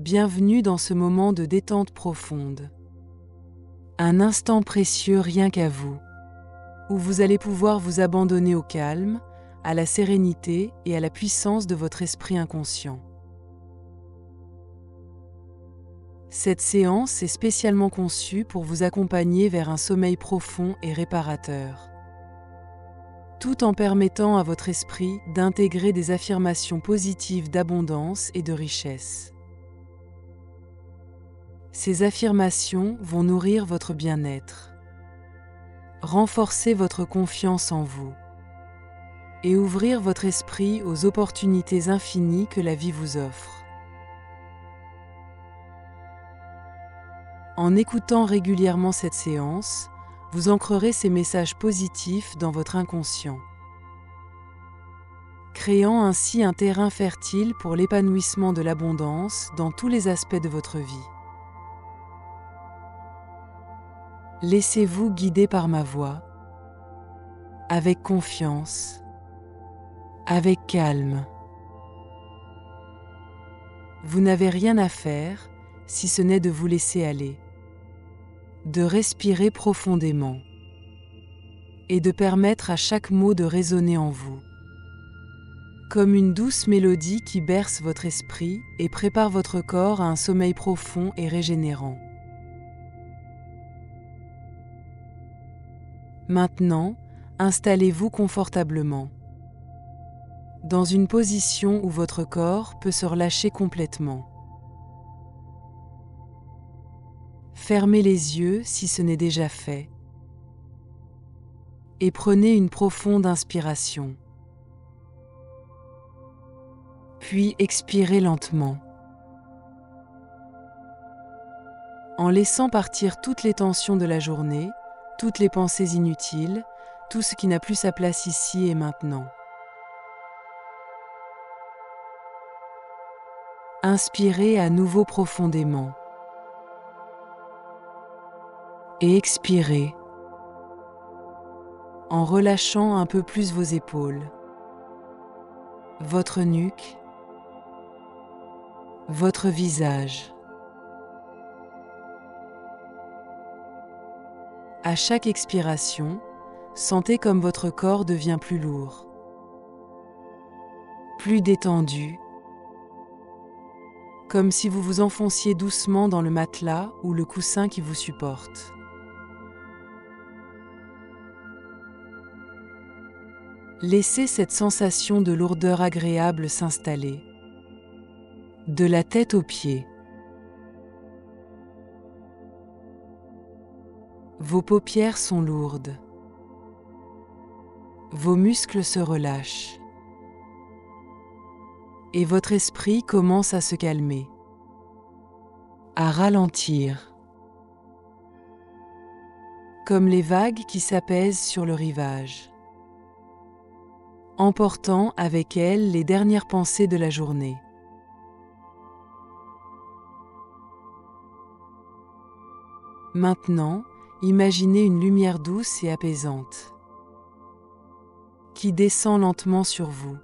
Bienvenue dans ce moment de détente profonde. Un instant précieux rien qu'à vous, où vous allez pouvoir vous abandonner au calme, à la sérénité et à la puissance de votre esprit inconscient. Cette séance est spécialement conçue pour vous accompagner vers un sommeil profond et réparateur, tout en permettant à votre esprit d'intégrer des affirmations positives d'abondance et de richesse. Ces affirmations vont nourrir votre bien-être, renforcer votre confiance en vous et ouvrir votre esprit aux opportunités infinies que la vie vous offre. En écoutant régulièrement cette séance, vous ancrerez ces messages positifs dans votre inconscient, créant ainsi un terrain fertile pour l'épanouissement de l'abondance dans tous les aspects de votre vie. Laissez-vous guider par ma voix, avec confiance, avec calme. Vous n'avez rien à faire si ce n'est de vous laisser aller, de respirer profondément et de permettre à chaque mot de résonner en vous, comme une douce mélodie qui berce votre esprit et prépare votre corps à un sommeil profond et régénérant. Maintenant, installez-vous confortablement, dans une position où votre corps peut se relâcher complètement. Fermez les yeux si ce n'est déjà fait et prenez une profonde inspiration. Puis expirez lentement, en laissant partir toutes les tensions de la journée, toutes les pensées inutiles, tout ce qui n'a plus sa place ici et maintenant. Inspirez à nouveau profondément et expirez en relâchant un peu plus vos épaules, votre nuque, votre visage. À chaque expiration, sentez comme votre corps devient plus lourd, plus détendu, comme si vous vous enfonciez doucement dans le matelas ou le coussin qui vous supporte. Laissez cette sensation de lourdeur agréable s'installer, de la tête aux pieds. Vos paupières sont lourdes. Vos muscles se relâchent. Et votre esprit commence à se calmer, à ralentir, comme les vagues qui s'apaisent sur le rivage, emportant avec elles les dernières pensées de la journée. Maintenant, imaginez une lumière douce et apaisante qui descend lentement sur vous,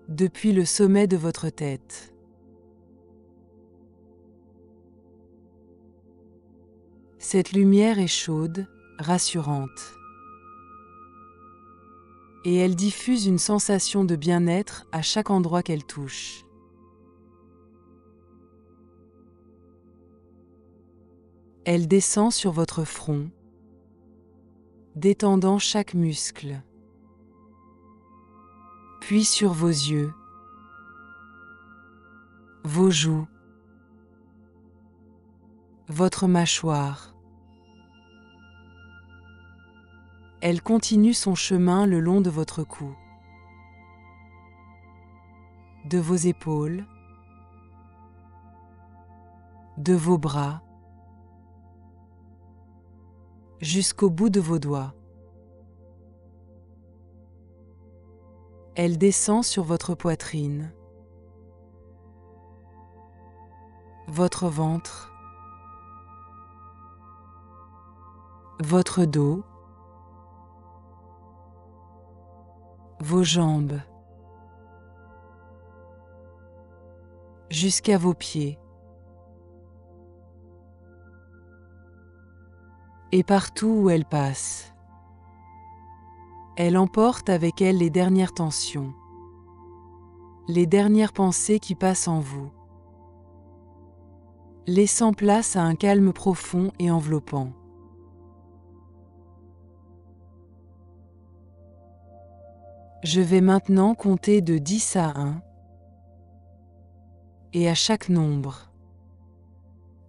depuis le sommet de votre tête. Cette lumière est chaude, rassurante, et elle diffuse une sensation de bien-être à chaque endroit qu'elle touche. Elle descend sur votre front, détendant chaque muscle, puis sur vos yeux, vos joues, votre mâchoire. Elle continue son chemin le long de votre cou, de vos épaules, de vos bras, jusqu'au bout de vos doigts. Elle descend sur votre poitrine, votre ventre, votre dos, vos jambes, jusqu'à vos pieds. Et partout où elle passe, elle emporte avec elle les dernières tensions, les dernières pensées qui passent en vous, laissant place à un calme profond et enveloppant. Je vais maintenant compter de 10 à 1, et à chaque nombre,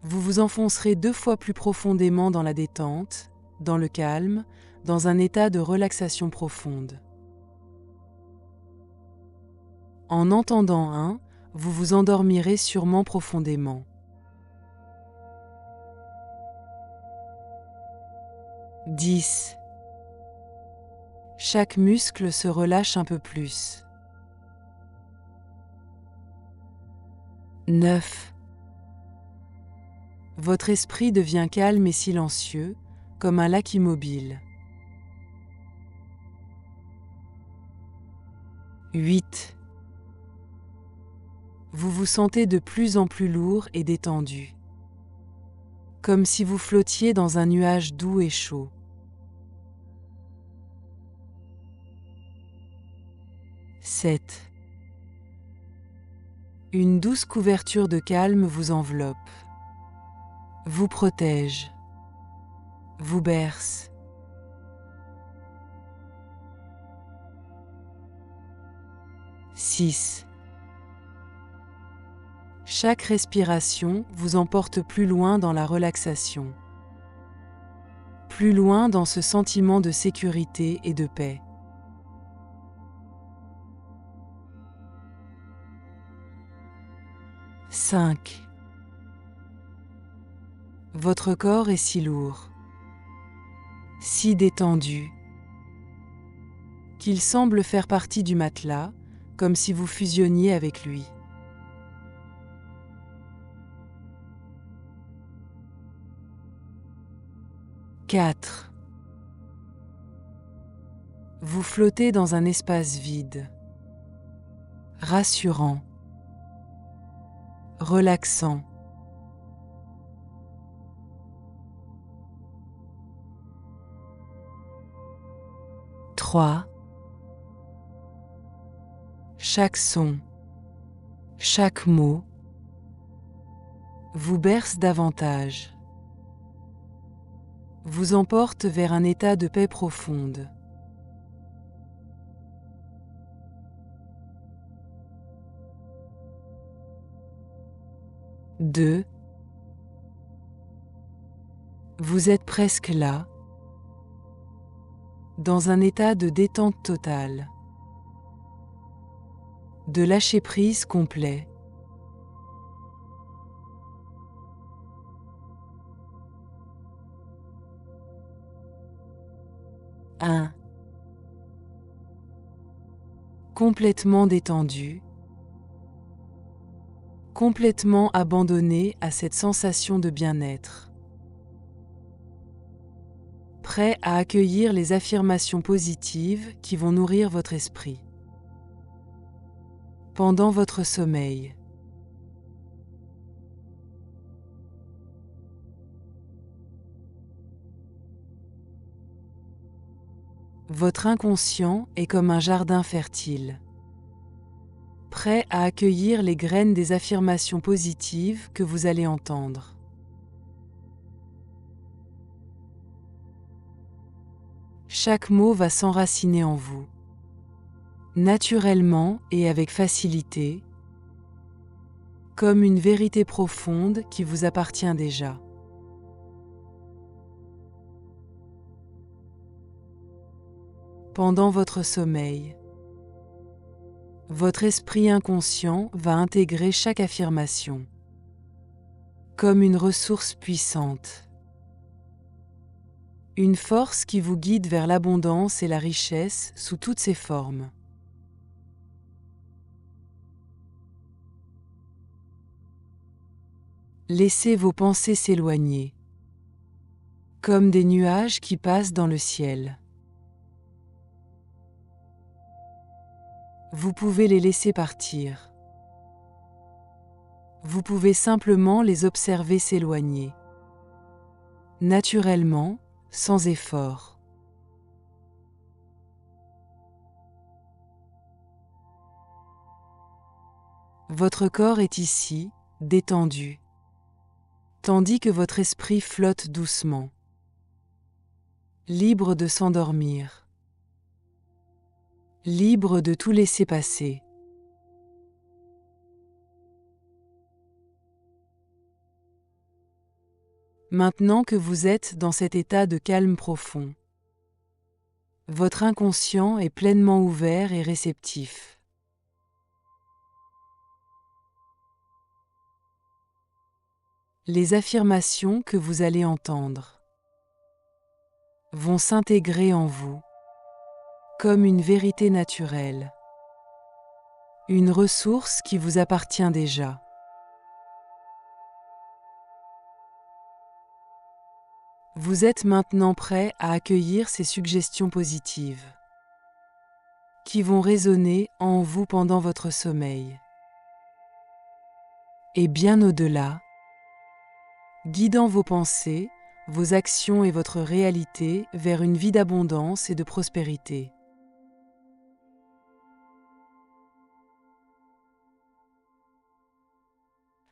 vous vous enfoncerez 2 fois plus profondément dans la détente, dans le calme, dans un état de relaxation profonde. En entendant 1, vous vous endormirez sûrement profondément. 10. Chaque muscle se relâche un peu plus. 9. Votre esprit devient calme et silencieux, comme un lac immobile. 8. Vous vous sentez de plus en plus lourd et détendu, comme si vous flottiez dans un nuage doux et chaud. 7. Une douce couverture de calme vous enveloppe, vous protège, vous berce. 6. Chaque respiration vous emporte plus loin dans la relaxation, plus loin dans ce sentiment de sécurité et de paix. 5. Votre corps est si lourd, si détendu, qu'il semble faire partie du matelas, comme si vous fusionniez avec lui. 4. Vous flottez dans un espace vide, rassurant, relaxant. 3. Chaque son, chaque mot vous berce davantage, vous emporte vers un état de paix profonde. 2. Vous êtes presque là, dans un état de détente totale, de lâcher-prise complet. 1. Complètement détendu, complètement abandonné à cette sensation de bien-être, prêt à accueillir les affirmations positives qui vont nourrir votre esprit. Pendant votre sommeil, votre inconscient est comme un jardin fertile, prêt à accueillir les graines des affirmations positives que vous allez entendre. Chaque mot va s'enraciner en vous, naturellement et avec facilité, comme une vérité profonde qui vous appartient déjà. Pendant votre sommeil, votre esprit inconscient va intégrer chaque affirmation, comme une ressource puissante, une force qui vous guide vers l'abondance et la richesse sous toutes ses formes. Laissez vos pensées s'éloigner, comme des nuages qui passent dans le ciel. Vous pouvez les laisser partir. Vous pouvez simplement les observer s'éloigner. Naturellement, sans effort. Votre corps est ici, détendu, tandis que votre esprit flotte doucement, libre de s'endormir, libre de tout laisser passer. Maintenant que vous êtes dans cet état de calme profond, votre inconscient est pleinement ouvert et réceptif. Les affirmations que vous allez entendre vont s'intégrer en vous comme une vérité naturelle, une ressource qui vous appartient déjà. Vous êtes maintenant prêt à accueillir ces suggestions positives qui vont résonner en vous pendant votre sommeil. Et bien au-delà, guidant vos pensées, vos actions et votre réalité vers une vie d'abondance et de prospérité.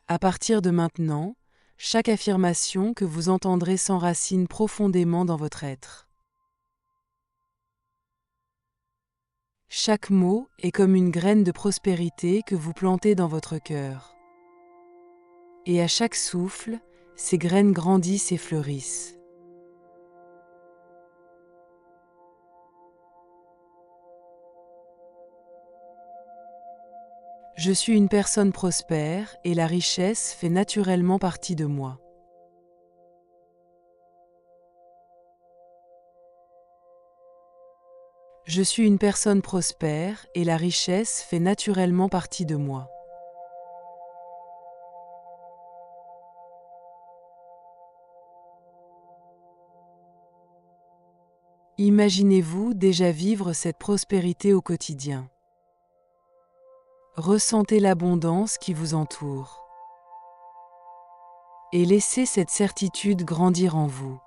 À partir de maintenant, chaque affirmation que vous entendrez s'enracine profondément dans votre être. Chaque mot est comme une graine de prospérité que vous plantez dans votre cœur. Et à chaque souffle, ces graines grandissent et fleurissent. Je suis une personne prospère et la richesse fait naturellement partie de moi. Je suis une personne prospère et la richesse fait naturellement partie de moi. Imaginez-vous déjà vivre cette prospérité au quotidien. Ressentez l'abondance qui vous entoure et laissez cette certitude grandir en vous.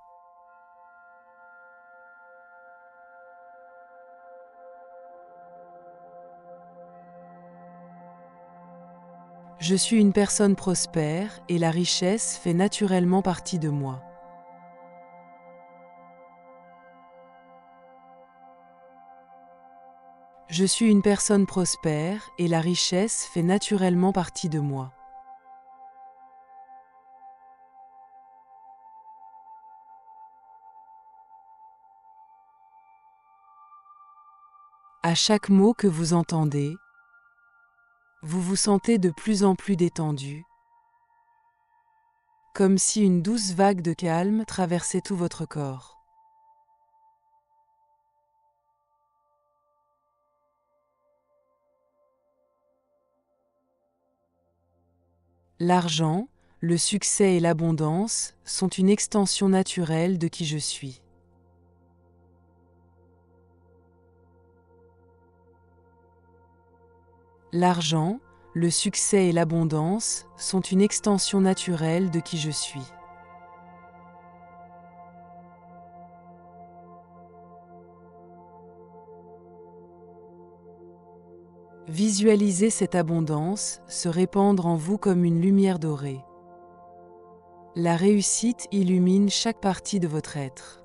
Je suis une personne prospère et la richesse fait naturellement partie de moi. Je suis une personne prospère et la richesse fait naturellement partie de moi. À chaque mot que vous entendez, vous vous sentez de plus en plus détendu, comme si une douce vague de calme traversait tout votre corps. L'argent, le succès et l'abondance sont une extension naturelle de qui je suis. L'argent, le succès et l'abondance sont une extension naturelle de qui je suis. Visualisez cette abondance se répandre en vous comme une lumière dorée. La réussite illumine chaque partie de votre être.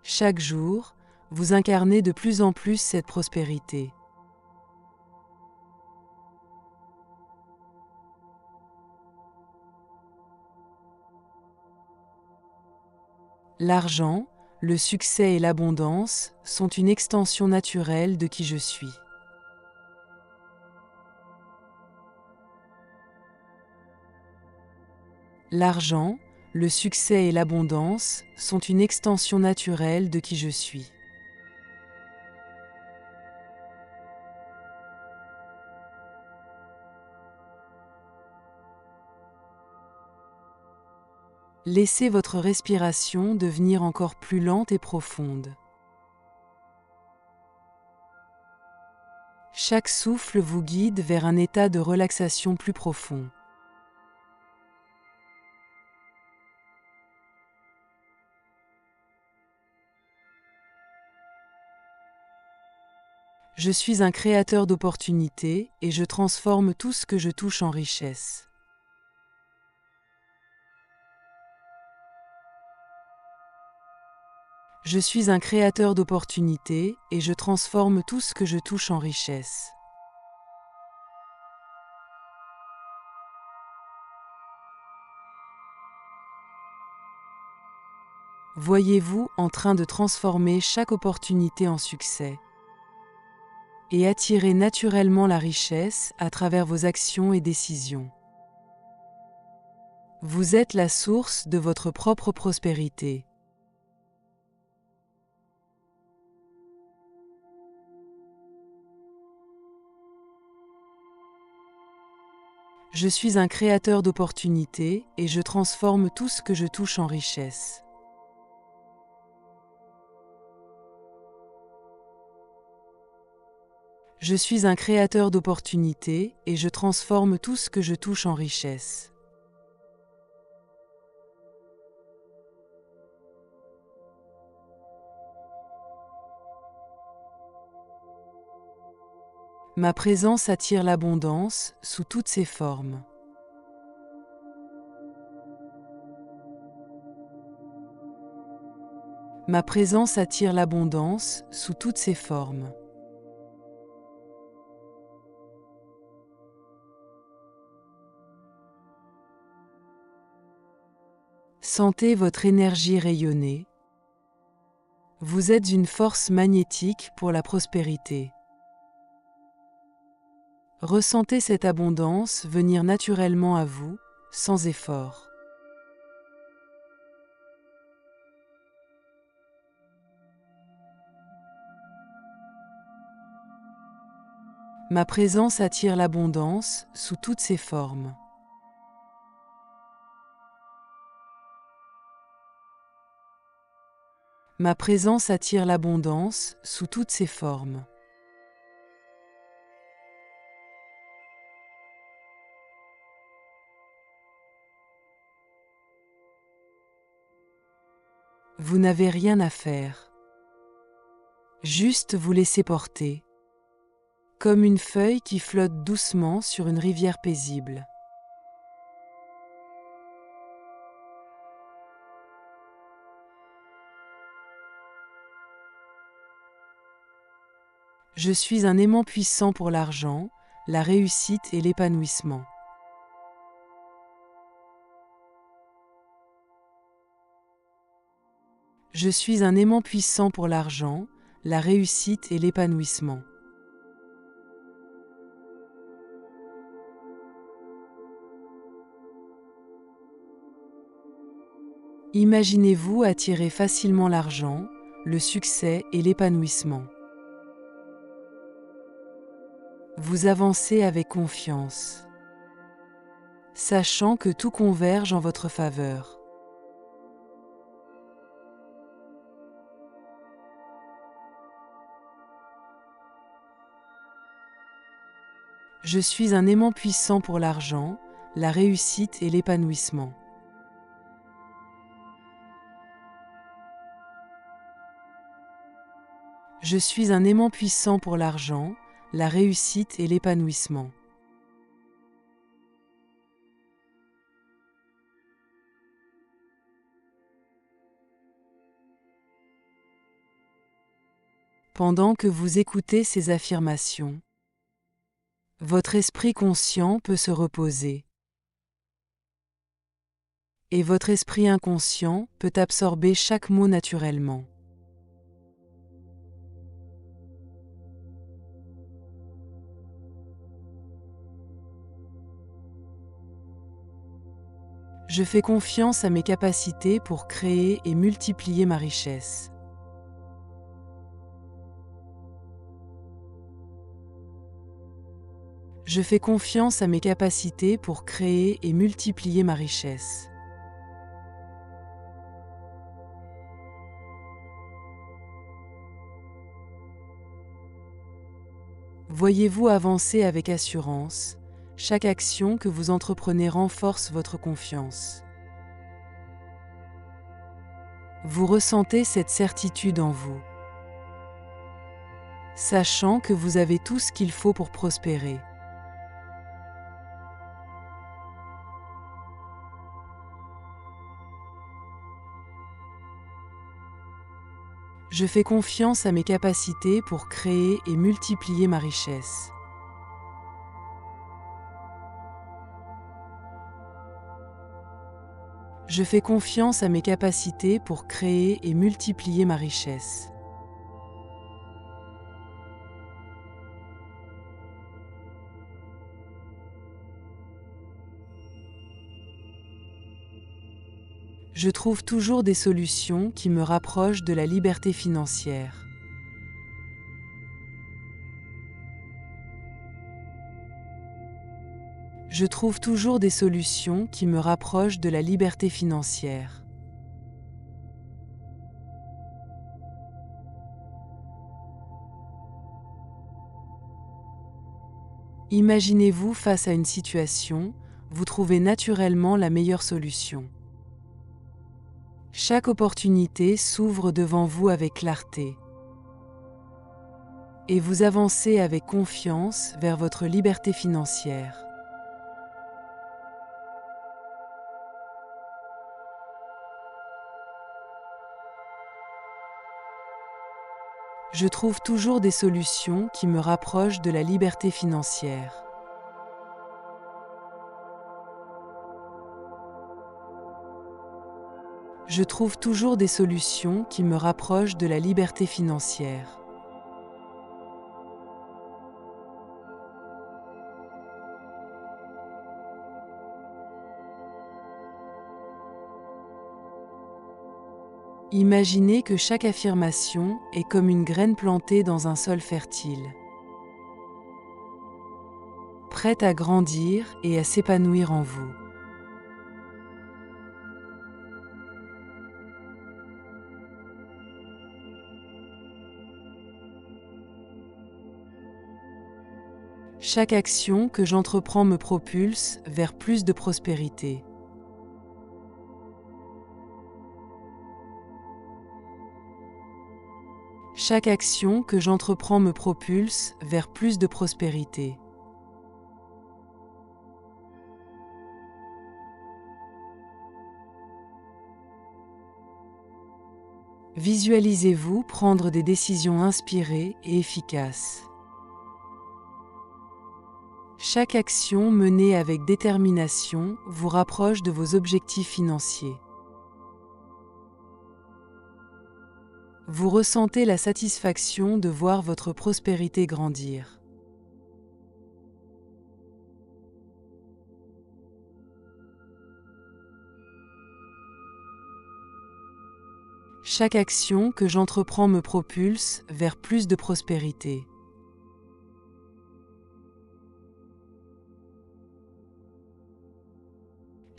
Chaque jour, vous incarnez de plus en plus cette prospérité. L'argent, le succès et l'abondance sont une extension naturelle de qui je suis. L'argent, le succès et l'abondance sont une extension naturelle de qui je suis. Laissez votre respiration devenir encore plus lente et profonde. Chaque souffle vous guide vers un état de relaxation plus profond. Je suis un créateur d'opportunités et je transforme tout ce que je touche en richesse. Je suis un créateur d'opportunités et je transforme tout ce que je touche en richesse. Voyez-vous en train de transformer chaque opportunité en succès et attirez naturellement la richesse à travers vos actions et décisions. Vous êtes la source de votre propre prospérité. Je suis un créateur d'opportunités et je transforme tout ce que je touche en richesse. Je suis un créateur d'opportunités et je transforme tout ce que je touche en richesse. Ma présence attire l'abondance sous toutes ses formes. Ma présence attire l'abondance sous toutes ses formes. Sentez votre énergie rayonner. Vous êtes une force magnétique pour la prospérité. Ressentez cette abondance venir naturellement à vous, sans effort. Ma présence attire l'abondance sous toutes ses formes. Ma présence attire l'abondance sous toutes ses formes. Vous n'avez rien à faire. Juste vous laisser porter, comme une feuille qui flotte doucement sur une rivière paisible. Je suis un aimant puissant pour l'argent, la réussite et l'épanouissement. Je suis un aimant puissant pour l'argent, la réussite et l'épanouissement. Imaginez-vous attirer facilement l'argent, le succès et l'épanouissement. Vous avancez avec confiance, sachant que tout converge en votre faveur. Je suis un aimant puissant pour l'argent, la réussite et l'épanouissement. Je suis un aimant puissant pour l'argent, la réussite et l'épanouissement. Pendant que vous écoutez ces affirmations, votre esprit conscient peut se reposer et votre esprit inconscient peut absorber chaque mot naturellement. Je fais confiance à mes capacités pour créer et multiplier ma richesse. Je fais confiance à mes capacités pour créer et multiplier ma richesse. Voyez-vous avancer avec assurance. Chaque action que vous entreprenez renforce votre confiance. Vous ressentez cette certitude en vous, sachant que vous avez tout ce qu'il faut pour prospérer. Je fais confiance à mes capacités pour créer et multiplier ma richesse. Je fais confiance à mes capacités pour créer et multiplier ma richesse. Je trouve toujours des solutions qui me rapprochent de la liberté financière. Je trouve toujours des solutions qui me rapprochent de la liberté financière. Imaginez-vous face à une situation, vous trouvez naturellement la meilleure solution. Chaque opportunité s'ouvre devant vous avec clarté. Et vous avancez avec confiance vers votre liberté financière. Je trouve toujours des solutions qui me rapprochent de la liberté financière. Je trouve toujours des solutions qui me rapprochent de la liberté financière. Imaginez que chaque affirmation est comme une graine plantée dans un sol fertile, prête à grandir et à s'épanouir en vous. Chaque action que j'entreprends me propulse vers plus de prospérité. Chaque action que j'entreprends me propulse vers plus de prospérité. Visualisez-vous prendre des décisions inspirées et efficaces. Chaque action menée avec détermination vous rapproche de vos objectifs financiers. Vous ressentez la satisfaction de voir votre prospérité grandir. Chaque action que j'entreprends me propulse vers plus de prospérité.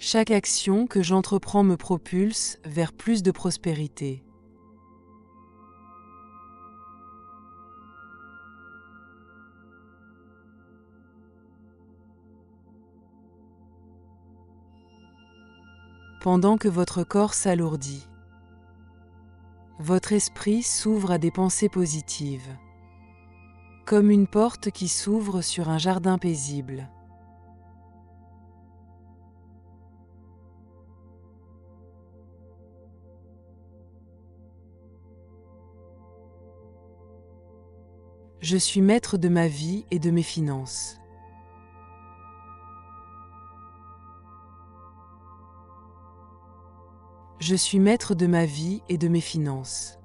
Chaque action que j'entreprends me propulse vers plus de prospérité. Pendant que votre corps s'alourdit, votre esprit s'ouvre à des pensées positives, comme une porte qui s'ouvre sur un jardin paisible. Je suis maître de ma vie et de mes finances. Je suis maître de ma vie et de mes finances.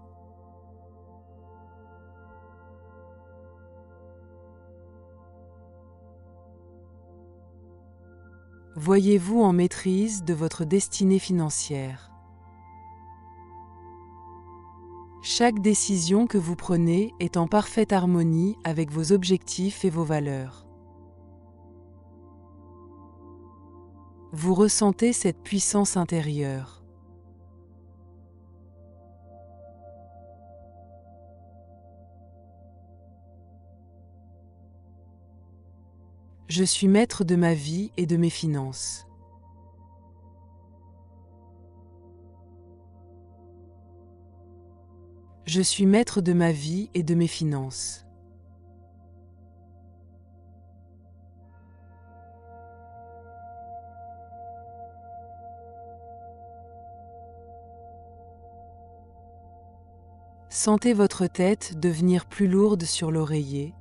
Voyez-vous en maîtrise de votre destinée financière. Chaque décision que vous prenez est en parfaite harmonie avec vos objectifs et vos valeurs. Vous ressentez cette puissance intérieure. Je suis maître de ma vie et de mes finances. Je suis maître de ma vie et de mes finances. Sentez votre tête devenir plus lourde sur l'oreiller.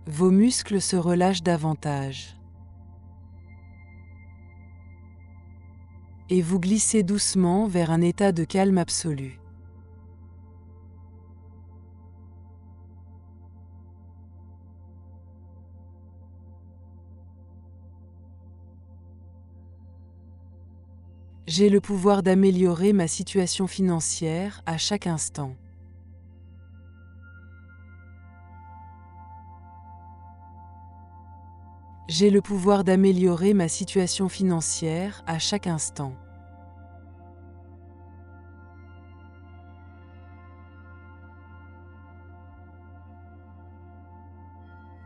Vos muscles se relâchent davantage. Et vous glissez doucement vers un état de calme absolu. J'ai le pouvoir d'améliorer ma situation financière à chaque instant. J'ai le pouvoir d'améliorer ma situation financière à chaque instant.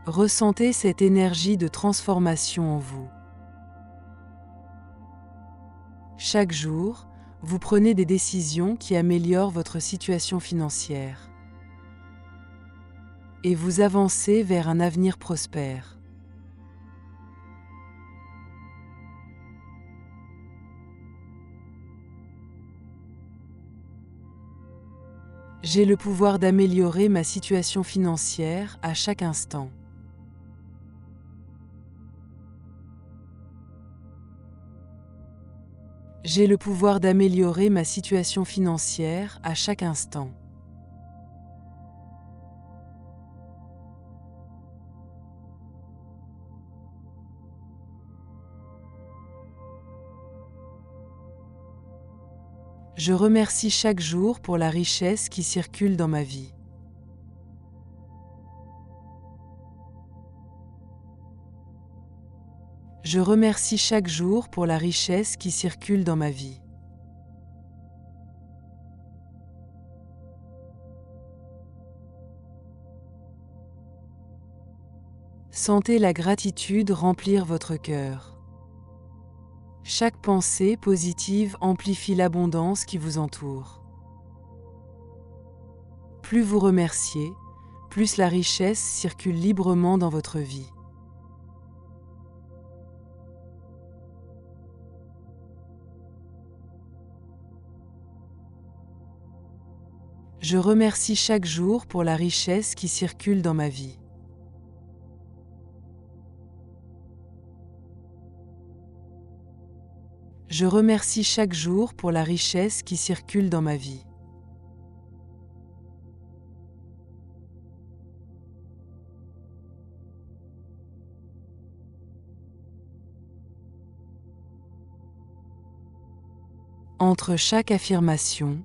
Ressentez cette énergie de transformation en vous. Chaque jour, vous prenez des décisions qui améliorent votre situation financière. Et vous avancez vers un avenir prospère. J'ai le pouvoir d'améliorer ma situation financière à chaque instant. J'ai le pouvoir d'améliorer ma situation financière à chaque instant. Je remercie chaque jour pour la richesse qui circule dans ma vie. Je remercie chaque jour pour la richesse qui circule dans ma vie. Sentez la gratitude remplir votre cœur. Chaque pensée positive amplifie l'abondance qui vous entoure. Plus vous remerciez, plus la richesse circule librement dans votre vie. Je remercie chaque jour pour la richesse qui circule dans ma vie. Je remercie chaque jour pour la richesse qui circule dans ma vie. Entre chaque affirmation,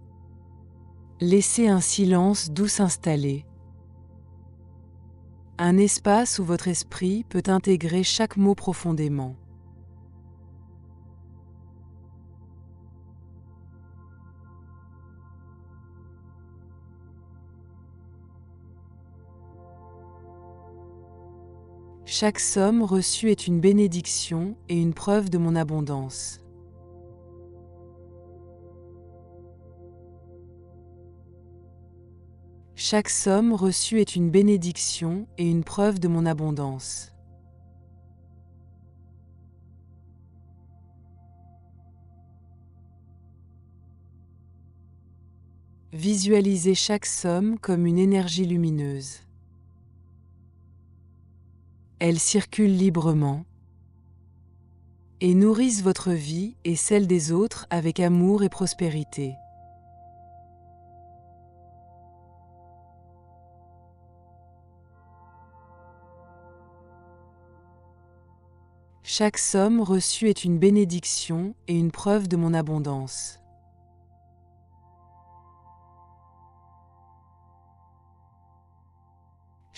laissez un silence doux s'installer, un espace où votre esprit peut intégrer chaque mot profondément. Chaque somme reçue est une bénédiction et une preuve de mon abondance. Chaque somme reçue est une bénédiction et une preuve de mon abondance. Visualisez chaque somme comme une énergie lumineuse. Elles circulent librement et nourrissent votre vie et celle des autres avec amour et prospérité. Chaque somme reçue est une bénédiction et une preuve de mon abondance.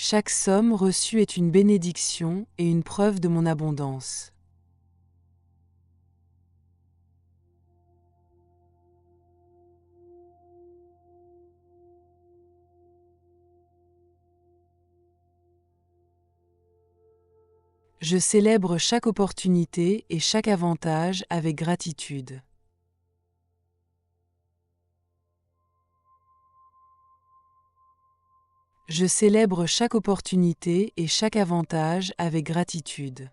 Chaque somme reçue est une bénédiction et une preuve de mon abondance. Je célèbre chaque opportunité et chaque avantage avec gratitude. Je célèbre chaque opportunité et chaque avantage avec gratitude.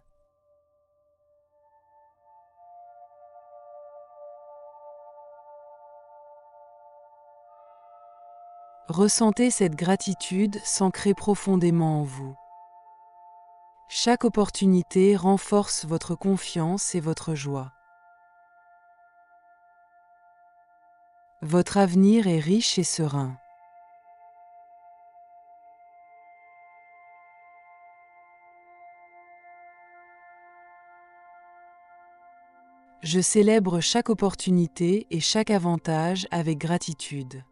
Ressentez cette gratitude s'ancrer profondément en vous. Chaque opportunité renforce votre confiance et votre joie. Votre avenir est riche et serein. Je célèbre chaque opportunité et chaque avantage avec gratitude.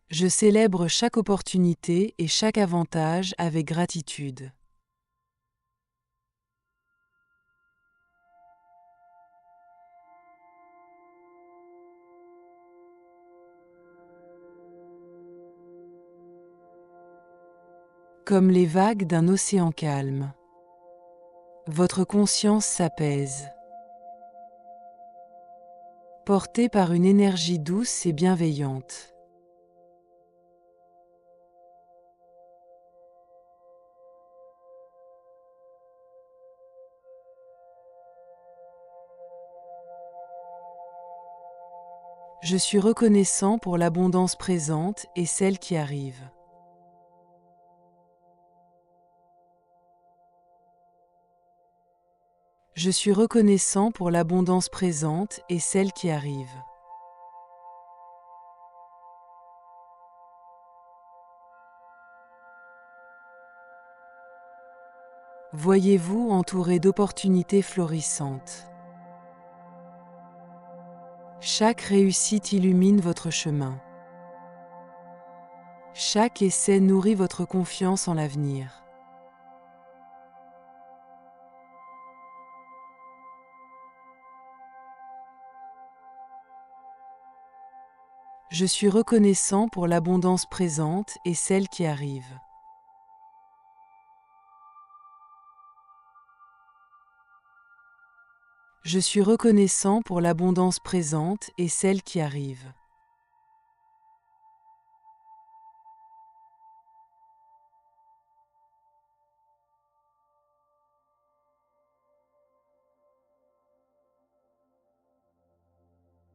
Je célèbre chaque opportunité et chaque avantage avec gratitude. Comme les vagues d'un océan calme. Votre conscience s'apaise. Portée par une énergie douce et bienveillante. Je suis reconnaissant pour l'abondance présente et celle qui arrive. Je suis reconnaissant pour l'abondance présente et celle qui arrive. Voyez-vous entouré d'opportunités florissantes. Chaque réussite illumine votre chemin. Chaque essai nourrit votre confiance en l'avenir. Je suis reconnaissant pour l'abondance présente et celle qui arrive. Je suis reconnaissant pour l'abondance présente et celle qui arrive.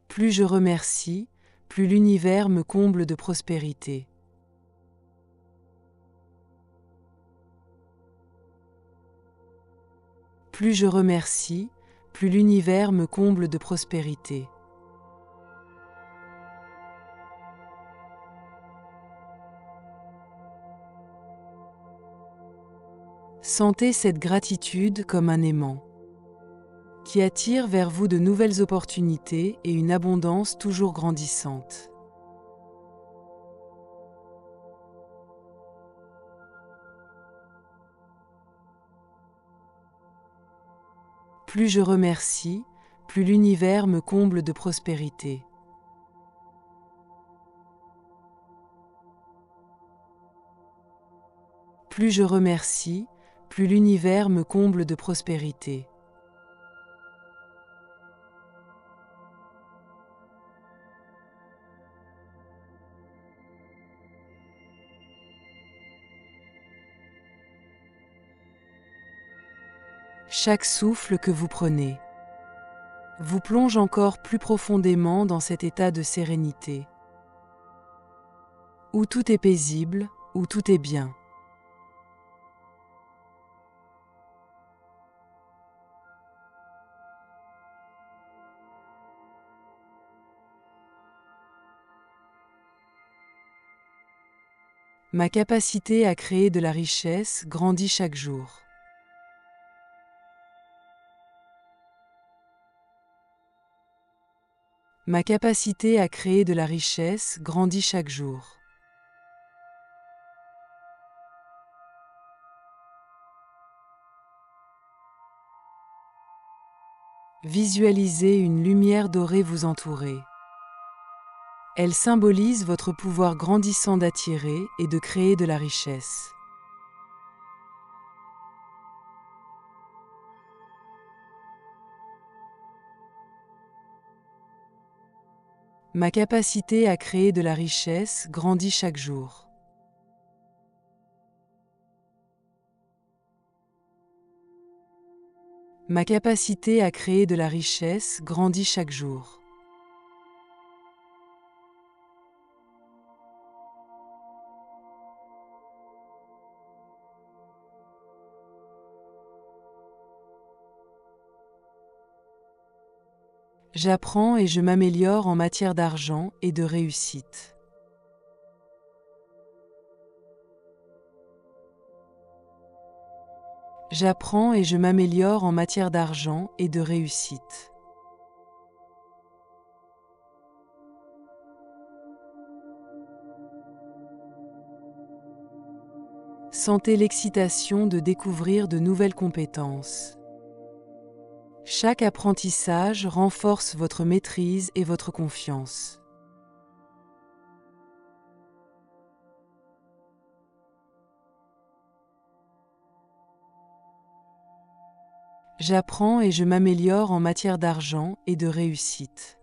Plus je remercie, plus l'univers me comble de prospérité. Plus je remercie, plus l'univers me comble de prospérité. Sentez cette gratitude comme un aimant qui attire vers vous de nouvelles opportunités et une abondance toujours grandissante. Plus je remercie, plus l'univers me comble de prospérité. Plus je remercie, plus l'univers me comble de prospérité. Chaque souffle que vous prenez vous plonge encore plus profondément dans cet état de sérénité, où tout est paisible, où tout est bien. Ma capacité à créer de la richesse grandit chaque jour. Ma capacité à créer de la richesse grandit chaque jour. Visualisez une lumière dorée vous entourer. Elle symbolise votre pouvoir grandissant d'attirer et de créer de la richesse. Ma capacité à créer de la richesse grandit chaque jour. Ma capacité à créer de la richesse grandit chaque jour. J'apprends et je m'améliore en matière d'argent et de réussite. J'apprends et je m'améliore en matière d'argent et de réussite. Sentez l'excitation de découvrir de nouvelles compétences. Chaque apprentissage renforce votre maîtrise et votre confiance. J'apprends et je m'améliore en matière d'argent et de réussite.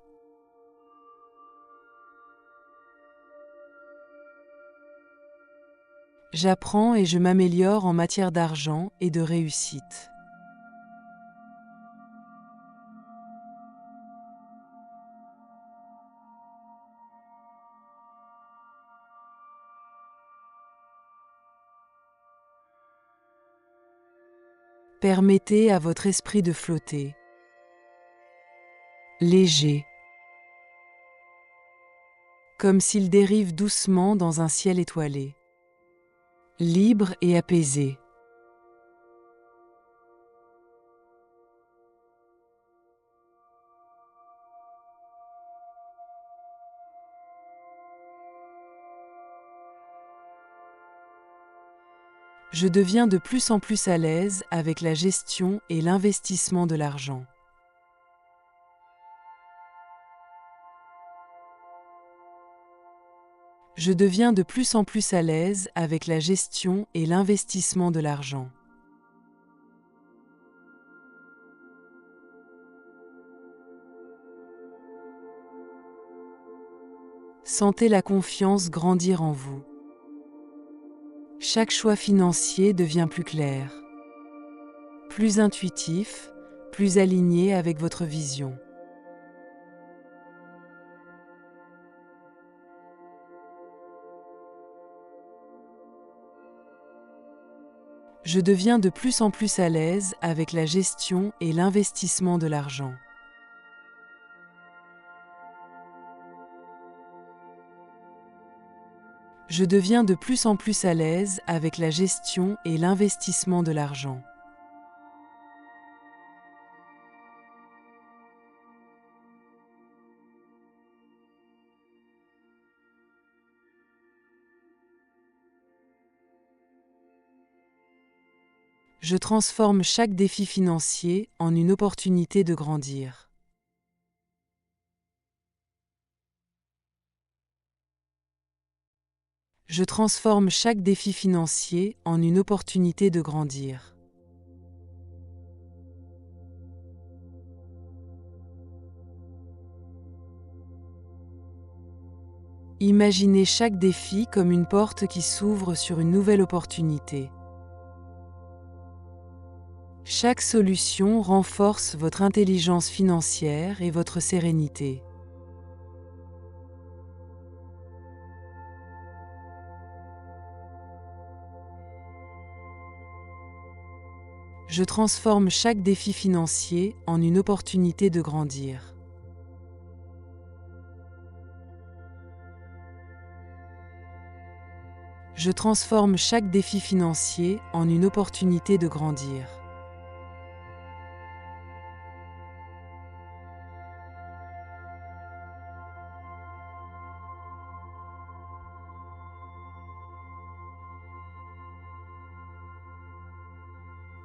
J'apprends et je m'améliore en matière d'argent et de réussite. Permettez à votre esprit de flotter. Léger. Comme s'il dérive doucement dans un ciel étoilé. Libre et apaisé. Je deviens de plus en plus à l'aise avec la gestion et l'investissement de l'argent. Je deviens de plus en plus à l'aise avec la gestion et l'investissement de l'argent. Sentez la confiance grandir en vous. Chaque choix financier devient plus clair, plus intuitif, plus aligné avec votre vision. Je deviens de plus en plus à l'aise avec la gestion et l'investissement de l'argent. Je deviens de plus en plus à l'aise avec la gestion et l'investissement de l'argent. Je transforme chaque défi financier en une opportunité de grandir. Je transforme chaque défi financier en une opportunité de grandir. Imaginez chaque défi comme une porte qui s'ouvre sur une nouvelle opportunité. Chaque solution renforce votre intelligence financière et votre sérénité. Je transforme chaque défi financier en une opportunité de grandir. Je transforme chaque défi financier en une opportunité de grandir.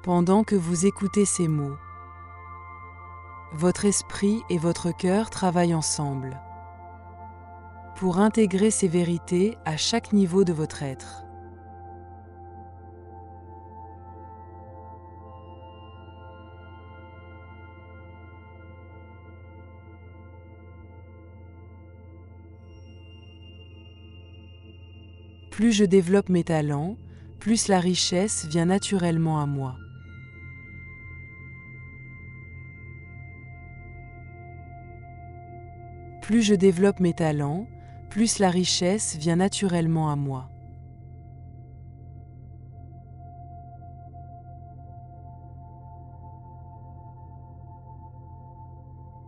Pendant que vous écoutez ces mots, votre esprit et votre cœur travaillent ensemble. pour intégrer ces vérités à chaque niveau de votre être. Plus je développe mes talents, plus la richesse vient naturellement à moi. Plus je développe mes talents, plus la richesse vient naturellement à moi.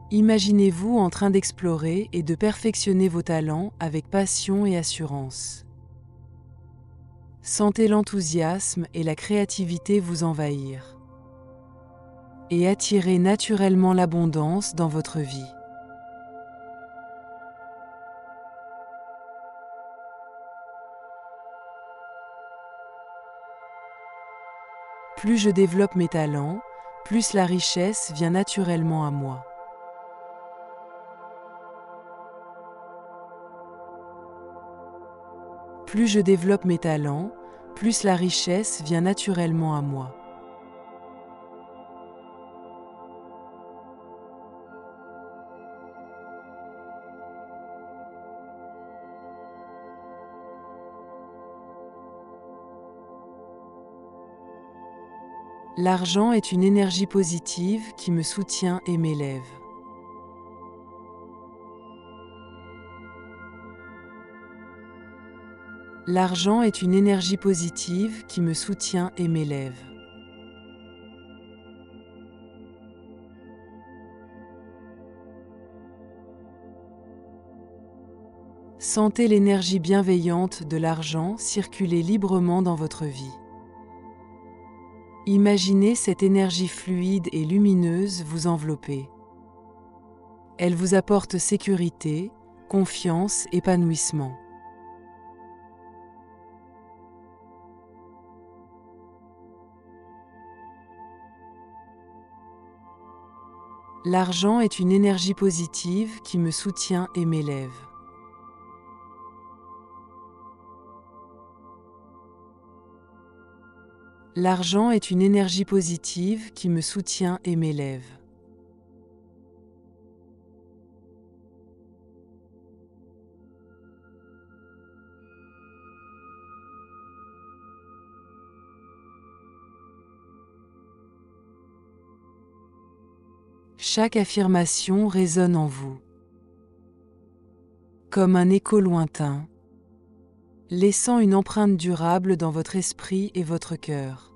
Imaginez-vous en train d'explorer et de perfectionner vos talents avec passion et assurance. Sentez l'enthousiasme et la créativité vous envahir. Et attirez naturellement l'abondance dans votre vie. Plus je développe mes talents, plus la richesse vient naturellement à moi. Plus je développe mes talents, plus la richesse vient naturellement à moi. L'argent est une énergie positive qui me soutient et m'élève. L'argent est une énergie positive qui me soutient et m'élève. Sentez l'énergie bienveillante de l'argent circuler librement dans votre vie. Imaginez cette énergie fluide et lumineuse vous envelopper. Elle vous apporte sécurité, confiance, épanouissement. L'argent est une énergie positive qui me soutient et m'élève. L'argent est une énergie positive qui me soutient et m'élève. Chaque affirmation résonne en vous, comme un écho lointain, laissant une empreinte durable dans votre esprit et votre cœur.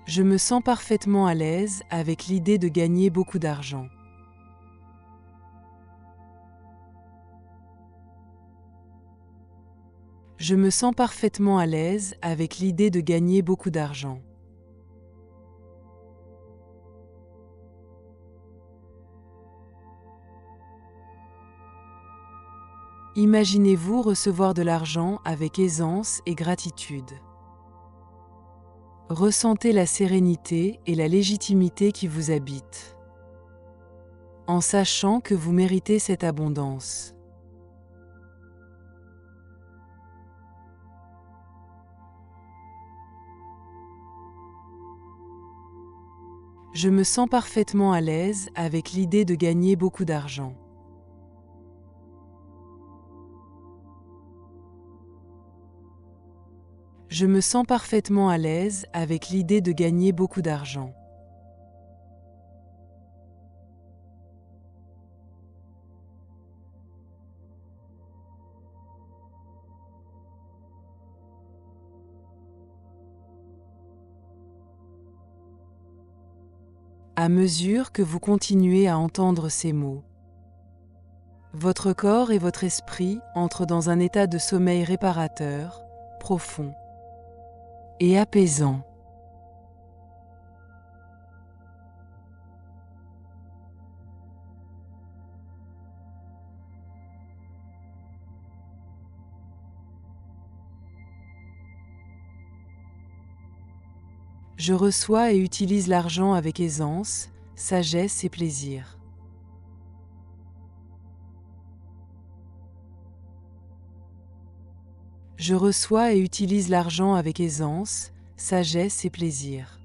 Je me sens parfaitement à l'aise avec l'idée de gagner beaucoup d'argent. Je me sens parfaitement à l'aise avec l'idée de gagner beaucoup d'argent. Imaginez-vous recevoir de l'argent avec aisance et gratitude. Ressentez la sérénité et la légitimité qui vous habitent, en sachant que vous méritez cette abondance. Je me sens parfaitement à l'aise avec l'idée de gagner beaucoup d'argent. Je me sens parfaitement à l'aise avec l'idée de gagner beaucoup d'argent. À mesure que vous continuez à entendre ces mots, votre corps et votre esprit entrent dans un état de sommeil réparateur, profond et apaisant. Je reçois et utilise l'argent avec aisance, sagesse et plaisir. Je reçois et utilise l'argent avec aisance, sagesse et plaisir.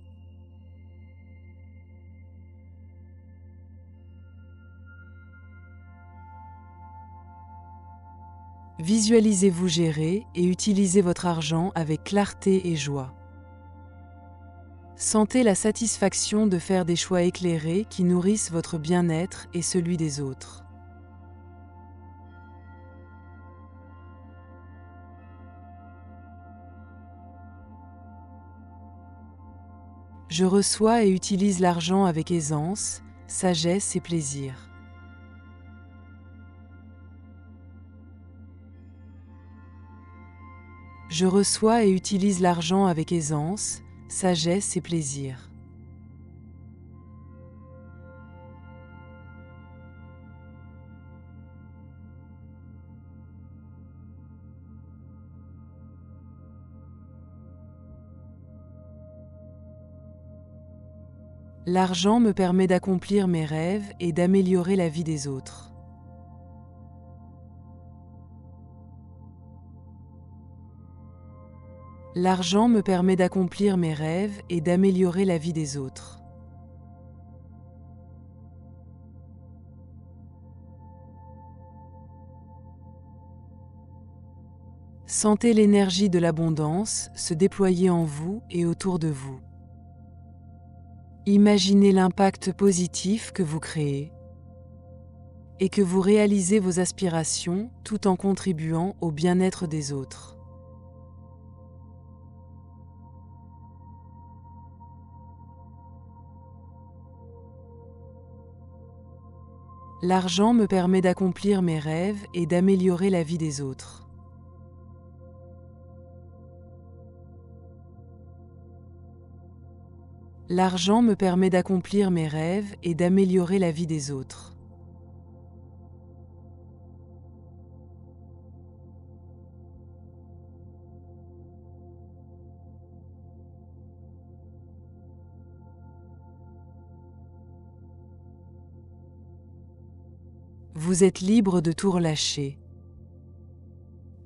Visualisez-vous gérer et utiliser votre argent avec clarté et joie. Sentez la satisfaction de faire des choix éclairés qui nourrissent votre bien-être et celui des autres. Je reçois et utilise l'argent avec aisance, sagesse et plaisir. Je reçois et utilise l'argent avec aisance, sagesse et plaisir. L'argent me permet d'accomplir mes rêves et d'améliorer la vie des autres. L'argent me permet d'accomplir mes rêves et d'améliorer la vie des autres. Sentez l'énergie de l'abondance se déployer en vous et autour de vous. Imaginez l'impact positif que vous créez et que vous réalisez vos aspirations tout en contribuant au bien-être des autres. L'argent me permet d'accomplir mes rêves et d'améliorer la vie des autres. L'argent me permet d'accomplir mes rêves et d'améliorer la vie des autres. Vous êtes libre de tout relâcher,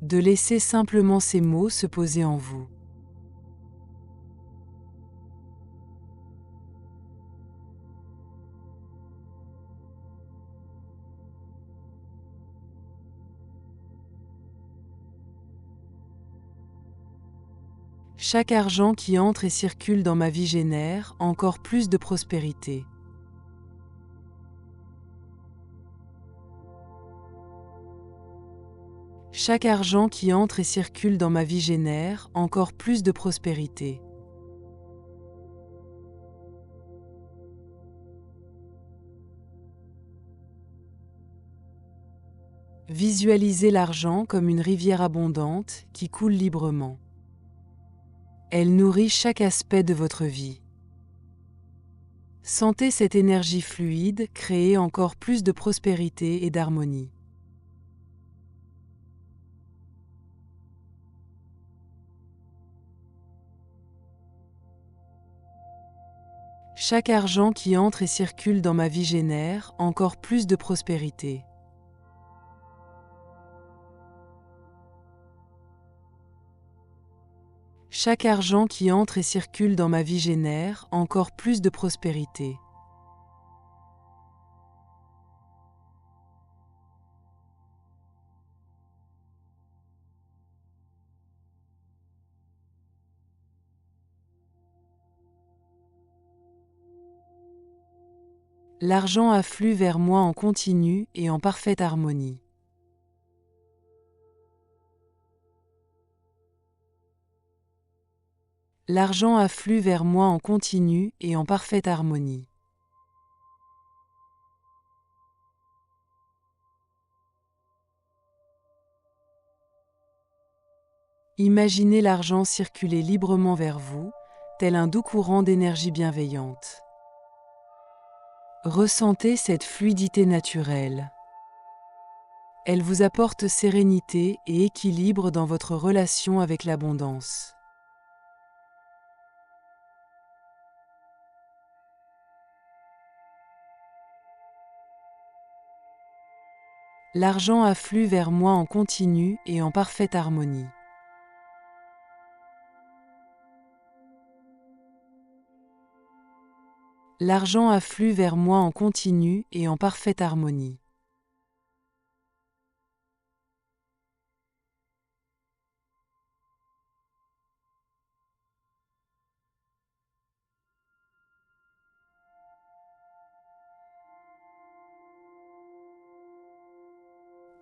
de laisser simplement ces mots se poser en vous. Chaque argent qui entre et circule dans ma vie génère encore plus de prospérité. Chaque argent qui entre et circule dans ma vie génère encore plus de prospérité. Visualisez l'argent comme une rivière abondante qui coule librement. Elle nourrit chaque aspect de votre vie. Sentez cette énergie fluide créer encore plus de prospérité et d'harmonie. Chaque argent qui entre et circule dans ma vie génère encore plus de prospérité. Chaque argent qui entre et circule dans ma vie génère encore plus de prospérité. L'argent afflue vers moi en continu et en parfaite harmonie. L'argent afflue vers moi en continu et en parfaite harmonie. Imaginez l'argent circuler librement vers vous, tel un doux courant d'énergie bienveillante. Ressentez cette fluidité naturelle. Elle vous apporte sérénité et équilibre dans votre relation avec l'abondance. L'argent afflue vers moi en continu et en parfaite harmonie. L'argent afflue vers moi en continu et en parfaite harmonie.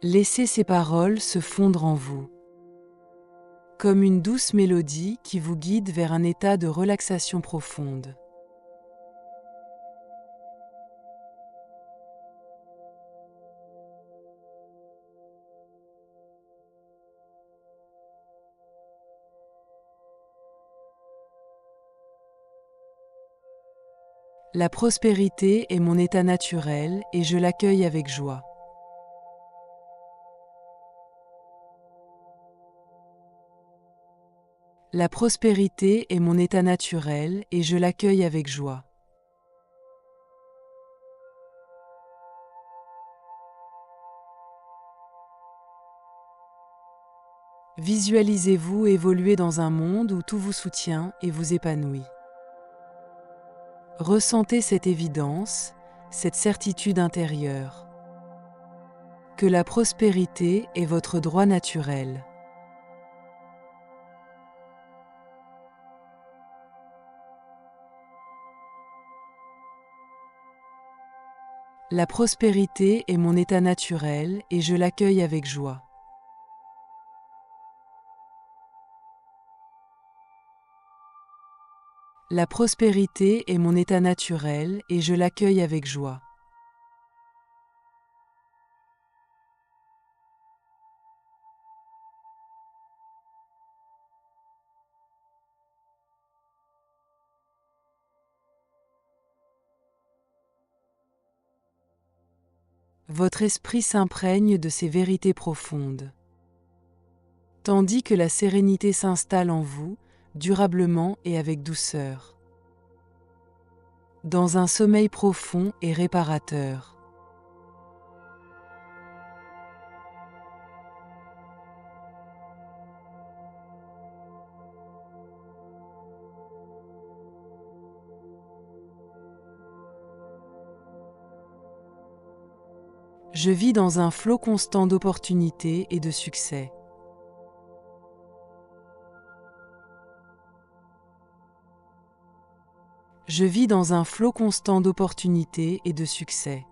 Laissez ces paroles se fondre en vous, comme une douce mélodie qui vous guide vers un état de relaxation profonde. La prospérité est mon état naturel et je l'accueille avec joie. La prospérité est mon état naturel et je l'accueille avec joie. Visualisez-vous évoluer dans un monde où tout vous soutient et vous épanouit. Ressentez cette évidence, cette certitude intérieure, que la prospérité est votre droit naturel. La prospérité est mon état naturel et je l'accueille avec joie. La prospérité est mon état naturel et je l'accueille avec joie. Votre esprit s'imprègne de ces vérités profondes, tandis que la sérénité s'installe en vous, durablement et avec douceur, dans un sommeil profond et réparateur. Je vis dans un flot constant d'opportunités et de succès. Je vis dans un flot constant d'opportunités et de succès.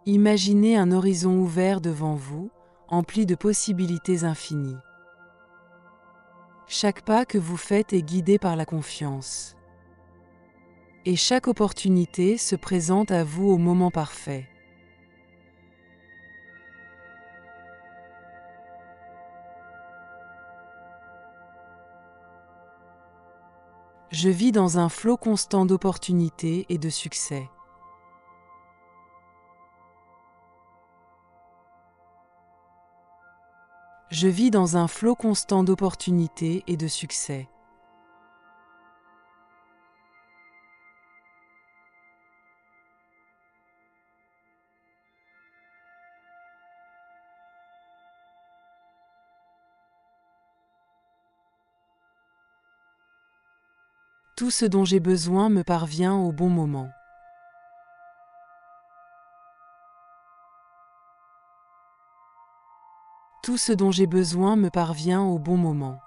Imaginez un horizon ouvert devant vous, empli de possibilités infinies. Chaque pas que vous faites est guidé par la confiance. Et chaque opportunité se présente à vous au moment parfait. Je vis dans un flot constant d'opportunités et de succès. Je vis dans un flot constant d'opportunités et de succès. Tout ce dont j'ai besoin me parvient au bon moment. Tout ce dont j'ai besoin me parvient au bon moment.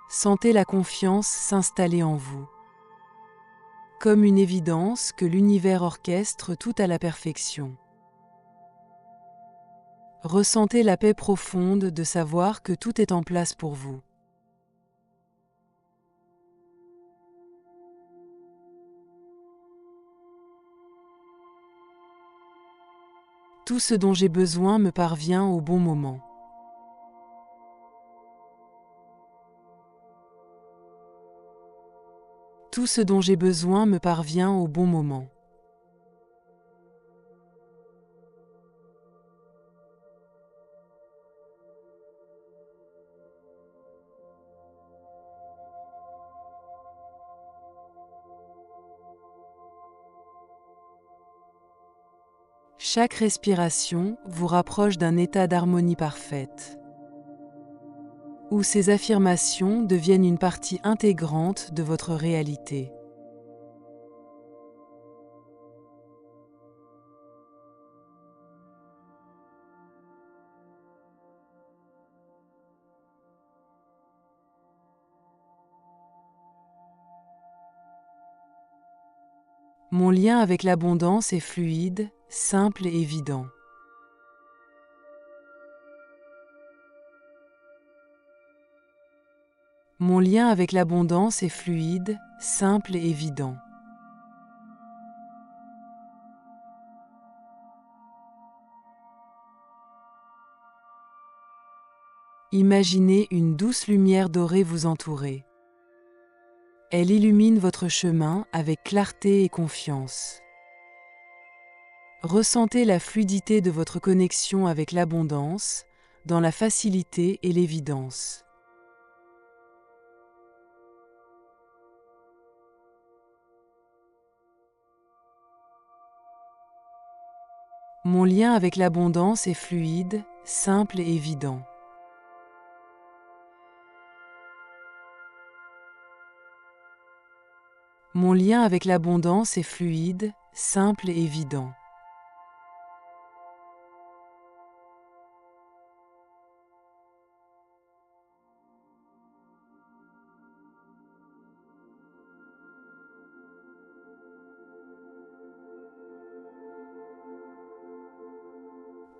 Sentez la confiance s'installer en vous, comme une évidence que l'univers orchestre tout à la perfection. Ressentez la paix profonde de savoir que tout est en place pour vous. Tout ce dont j'ai besoin me parvient au bon moment. Tout ce dont j'ai besoin me parvient au bon moment. Chaque respiration vous rapproche d'un état d'harmonie parfaite, où ces affirmations deviennent une partie intégrante de votre réalité. Mon lien avec l'abondance est fluide, simple et évident. Mon lien avec l'abondance est fluide, simple et évident. Imaginez une douce lumière dorée vous entourer. Elle illumine votre chemin avec clarté et confiance. Ressentez la fluidité de votre connexion avec l'abondance, dans la facilité et l'évidence. Mon lien avec l'abondance est fluide, simple et évident. Mon lien avec l'abondance est fluide, simple et évident.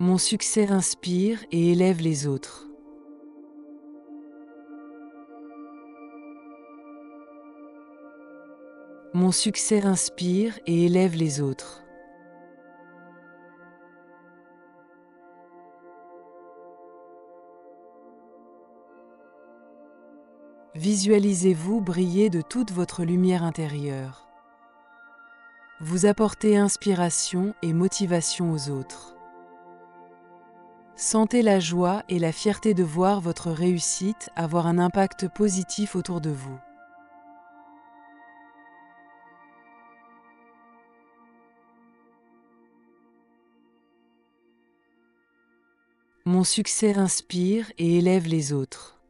Mon succès inspire et élève les autres. Mon succès inspire et élève les autres. Visualisez-vous briller de toute votre lumière intérieure. Vous apportez inspiration et motivation aux autres. Sentez la joie et la fierté de voir votre réussite avoir un impact positif autour de vous. Mon succès inspire et élève les autres.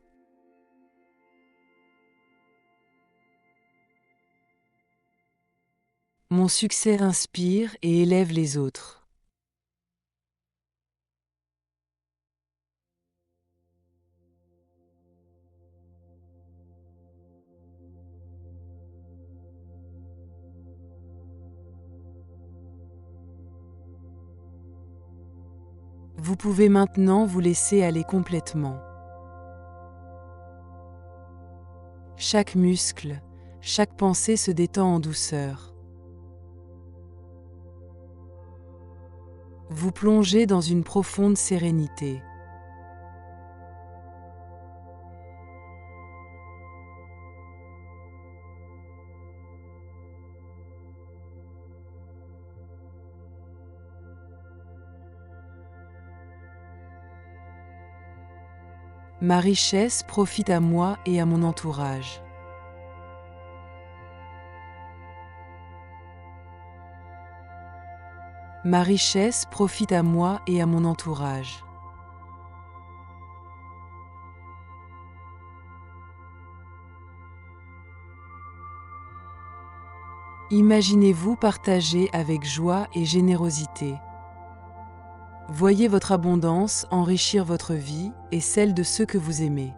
Mon succès inspire et élève les autres. Vous pouvez maintenant vous laisser aller complètement. Chaque muscle, chaque pensée se détend en douceur. Vous plongez dans une profonde sérénité. Ma richesse profite à moi et à mon entourage. Ma richesse profite à moi et à mon entourage. Imaginez-vous partager avec joie et générosité. Voyez votre abondance enrichir votre vie et celle de ceux que vous aimez.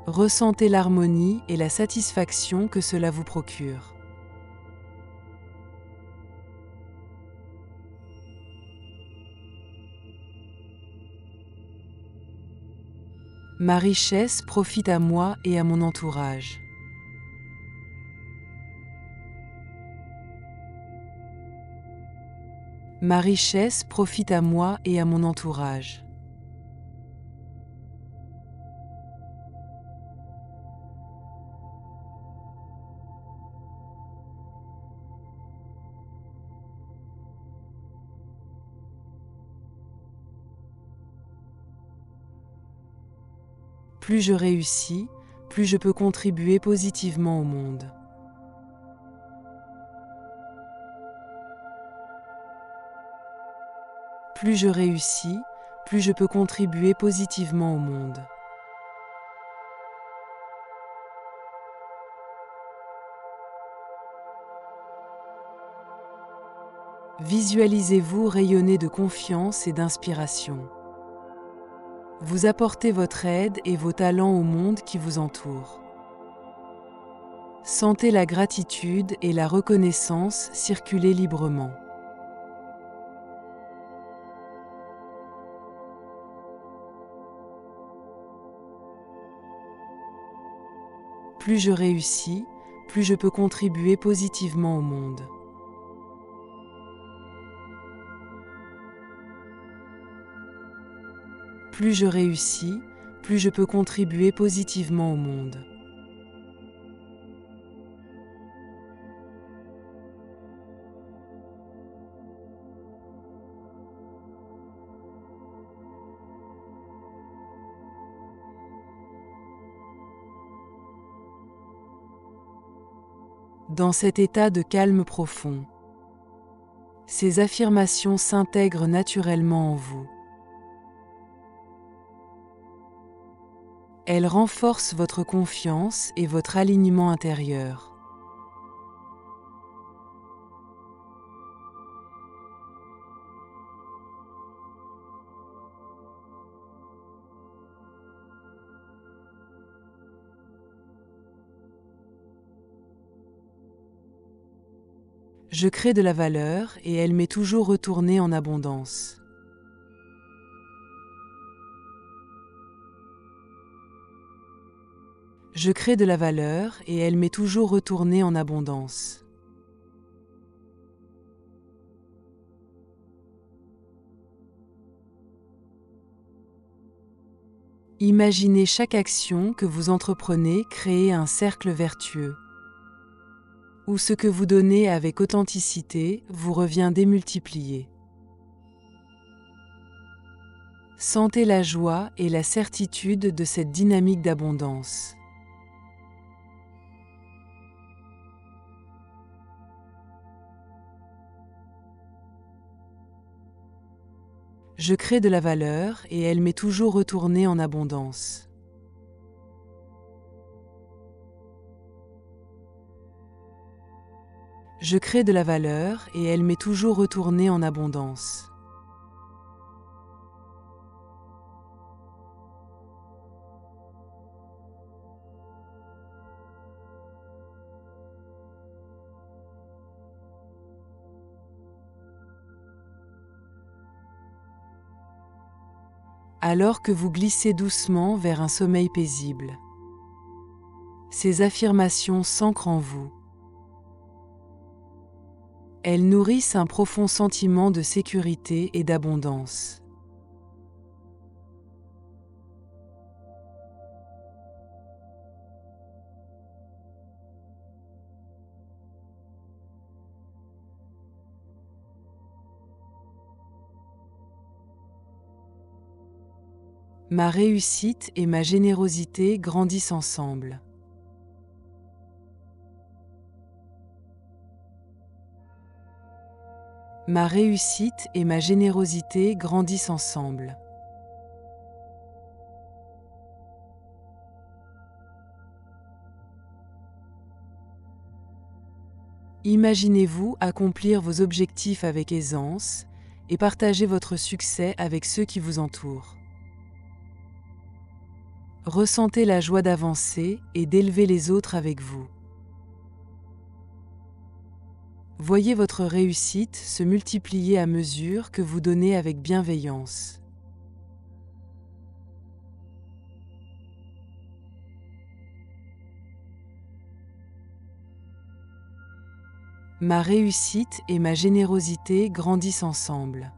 Ressentez l'harmonie et la satisfaction que cela vous procure. Ma richesse profite à moi et à mon entourage. Ma richesse profite à moi et à mon entourage. Plus je réussis, plus je peux contribuer positivement au monde. Plus je réussis, plus je peux contribuer positivement au monde. Visualisez-vous rayonner de confiance et d'inspiration. Vous apportez votre aide et vos talents au monde qui vous entoure. Sentez la gratitude et la reconnaissance circuler librement. Plus je réussis, plus je peux contribuer positivement au monde. Plus je réussis, plus je peux contribuer positivement au monde. Dans cet état de calme profond, ces affirmations s'intègrent naturellement en vous. Elles renforcent votre confiance et votre alignement intérieur. Je crée de la valeur et elle m'est toujours retournée en abondance. Je crée de la valeur et elle m'est toujours retournée en abondance. Imaginez chaque action que vous entreprenez créer un cercle vertueux, où ce que vous donnez avec authenticité vous revient démultiplié. Sentez la joie et la certitude de cette dynamique d'abondance. Je crée de la valeur et elle m'est toujours retournée en abondance. Je crée de la valeur et elle m'est toujours retournée en abondance. Alors que vous glissez doucement vers un sommeil paisible, ces affirmations s'ancrent en vous. Elles nourrissent un profond sentiment de sécurité et d'abondance. Ma réussite et ma générosité grandissent ensemble. Ma réussite et ma générosité grandissent ensemble. Imaginez-vous accomplir vos objectifs avec aisance et partager votre succès avec ceux qui vous entourent. Ressentez la joie d'avancer et d'élever les autres avec vous. Voyez votre réussite se multiplier à mesure que vous donnez avec bienveillance. Ma réussite et ma générosité grandissent ensemble.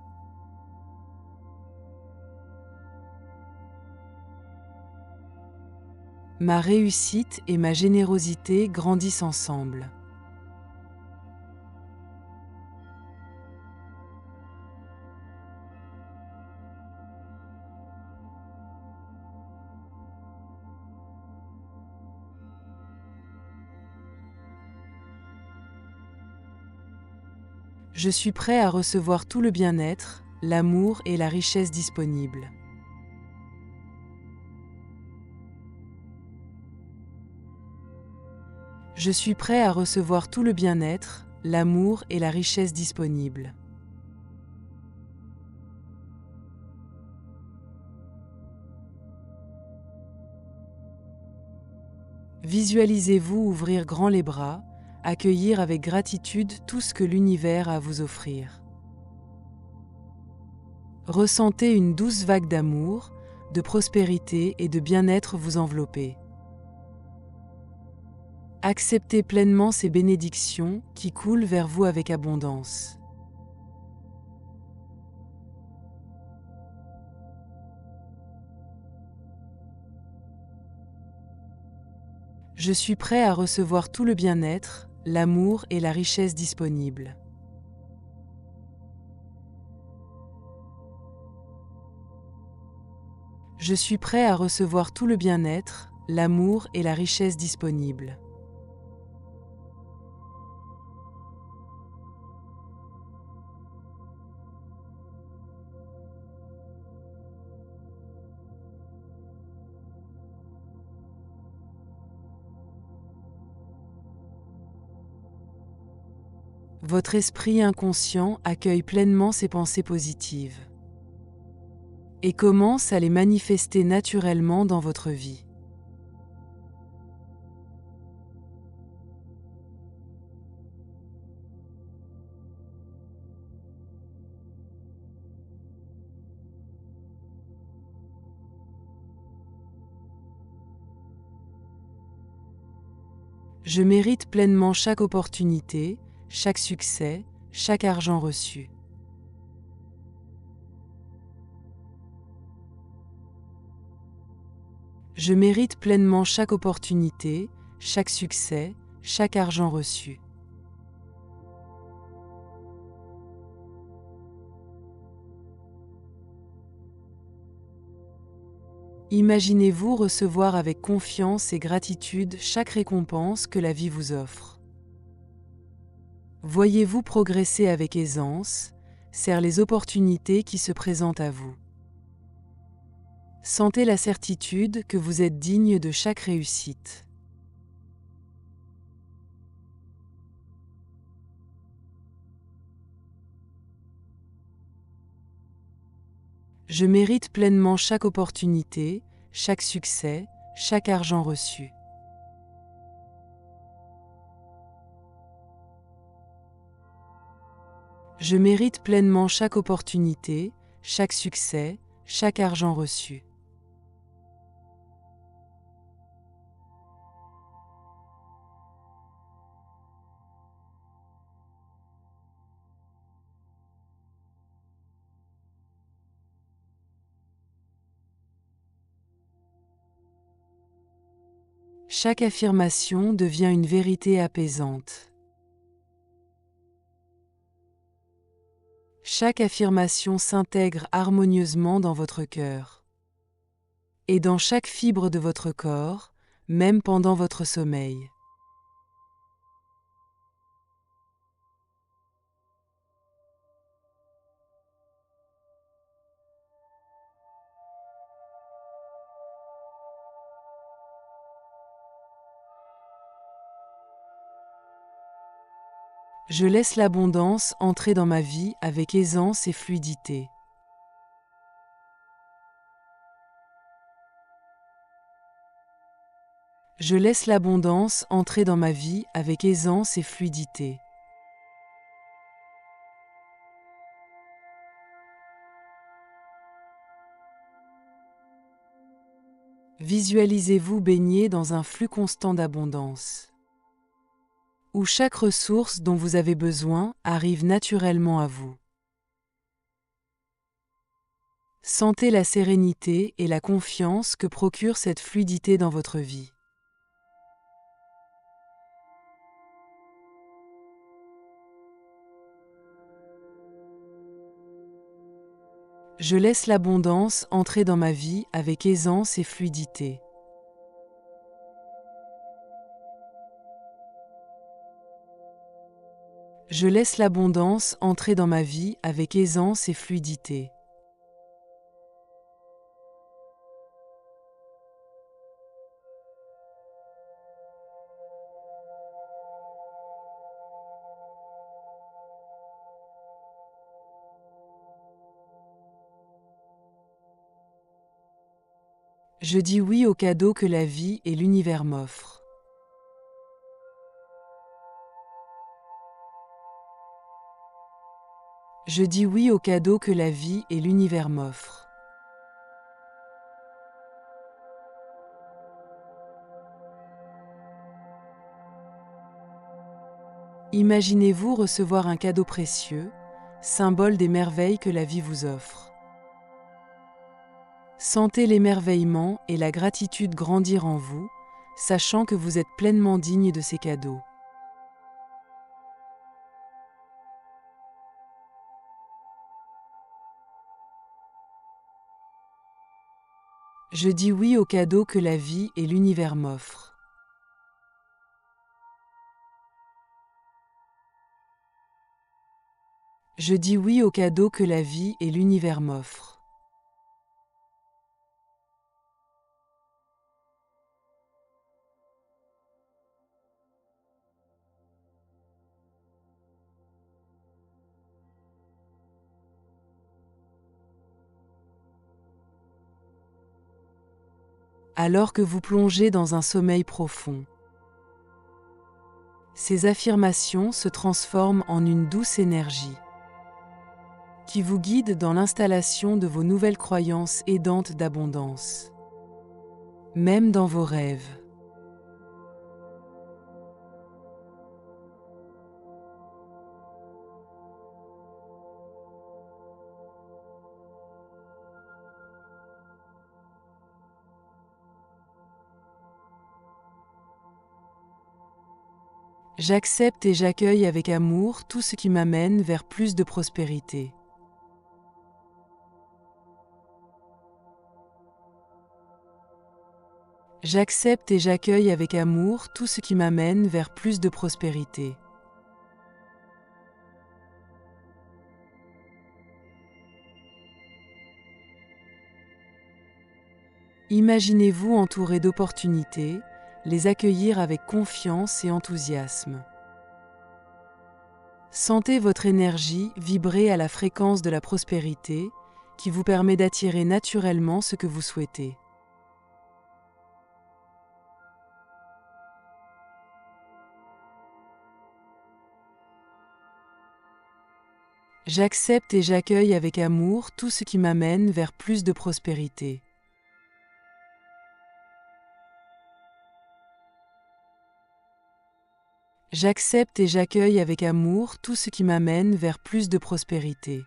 Ma réussite et ma générosité grandissent ensemble. Je suis prêt à recevoir tout le bien-être, l'amour et la richesse disponible. Je suis prêt à recevoir tout le bien-être, l'amour et la richesse disponible. Visualisez-vous ouvrir grand les bras, accueillir avec gratitude tout ce que l'univers a à vous offrir. Ressentez une douce vague d'amour, de prospérité et de bien-être vous envelopper. Acceptez pleinement ces bénédictions qui coulent vers vous avec abondance. Je suis prêt à recevoir tout le bien-être, l'amour et la richesse disponible. Je suis prêt à recevoir tout le bien-être, l'amour et la richesse disponible. Votre esprit inconscient accueille pleinement ces pensées positives et commence à les manifester naturellement dans votre vie. Je mérite pleinement chaque opportunité, chaque succès, chaque argent reçu. Je mérite pleinement chaque opportunité, chaque succès, chaque argent reçu. Imaginez-vous recevoir avec confiance et gratitude chaque récompense que la vie vous offre. Voyez-vous progresser avec aisance, serre les opportunités qui se présentent à vous. Sentez la certitude que vous êtes digne de chaque réussite. Je mérite pleinement chaque opportunité, chaque succès, chaque argent reçu. Je mérite pleinement chaque opportunité, chaque succès, chaque argent reçu. Chaque affirmation devient une vérité apaisante. Chaque affirmation s'intègre harmonieusement dans votre cœur et dans chaque fibre de votre corps, même pendant votre sommeil. Je laisse l'abondance entrer dans ma vie avec aisance et fluidité. Je laisse l'abondance entrer dans ma vie avec aisance et fluidité. Visualisez-vous baigner dans un flux constant d'abondance, où chaque ressource dont vous avez besoin arrive naturellement à vous. Sentez la sérénité et la confiance que procure cette fluidité dans votre vie. Je laisse l'abondance entrer dans ma vie avec aisance et fluidité. Je laisse l'abondance entrer dans ma vie avec aisance et fluidité. Je dis oui aux cadeaux que la vie et l'univers m'offrent. Je dis oui aux cadeaux que la vie et l'univers m'offrent. Imaginez-vous recevoir un cadeau précieux, symbole des merveilles que la vie vous offre. Sentez l'émerveillement et la gratitude grandir en vous, sachant que vous êtes pleinement digne de ces cadeaux. Je dis oui aux cadeaux que la vie et l'univers m'offrent. Je dis oui aux cadeaux que la vie et l'univers m'offrent. Alors que vous plongez dans un sommeil profond, ces affirmations se transforment en une douce énergie qui vous guide dans l'installation de vos nouvelles croyances aidantes d'abondance, même dans vos rêves. J'accepte et j'accueille avec amour tout ce qui m'amène vers plus de prospérité. J'accepte et j'accueille avec amour tout ce qui m'amène vers plus de prospérité. Imaginez-vous entouré d'opportunités, les accueillir avec confiance et enthousiasme. Sentez votre énergie vibrer à la fréquence de la prospérité qui vous permet d'attirer naturellement ce que vous souhaitez. J'accepte et j'accueille avec amour tout ce qui m'amène vers plus de prospérité. J'accepte et j'accueille avec amour tout ce qui m'amène vers plus de prospérité.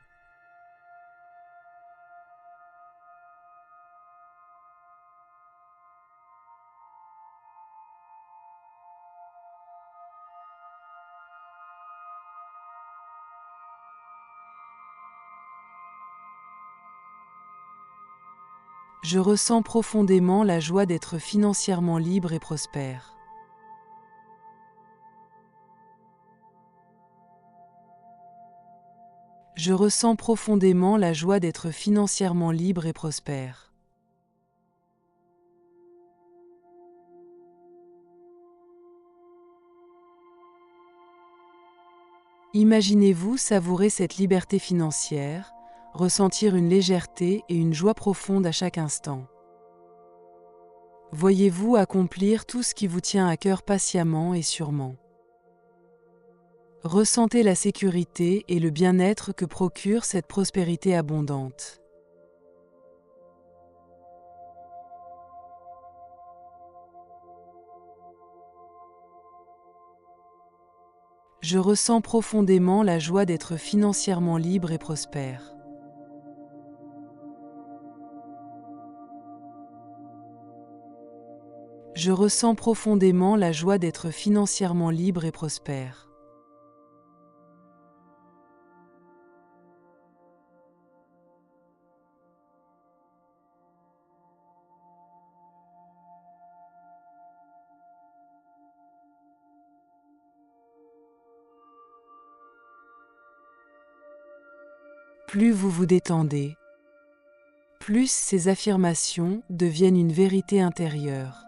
Je ressens profondément la joie d'être financièrement libre et prospère. Je ressens profondément la joie d'être financièrement libre et prospère. Imaginez-vous savourer cette liberté financière, ressentir une légèreté et une joie profonde à chaque instant. Voyez-vous accomplir tout ce qui vous tient à cœur patiemment et sûrement. Ressentez la sécurité et le bien-être que procure cette prospérité abondante. Je ressens profondément la joie d'être financièrement libre et prospère. Je ressens profondément la joie d'être financièrement libre et prospère. Plus vous vous détendez, plus ces affirmations deviennent une vérité intérieure.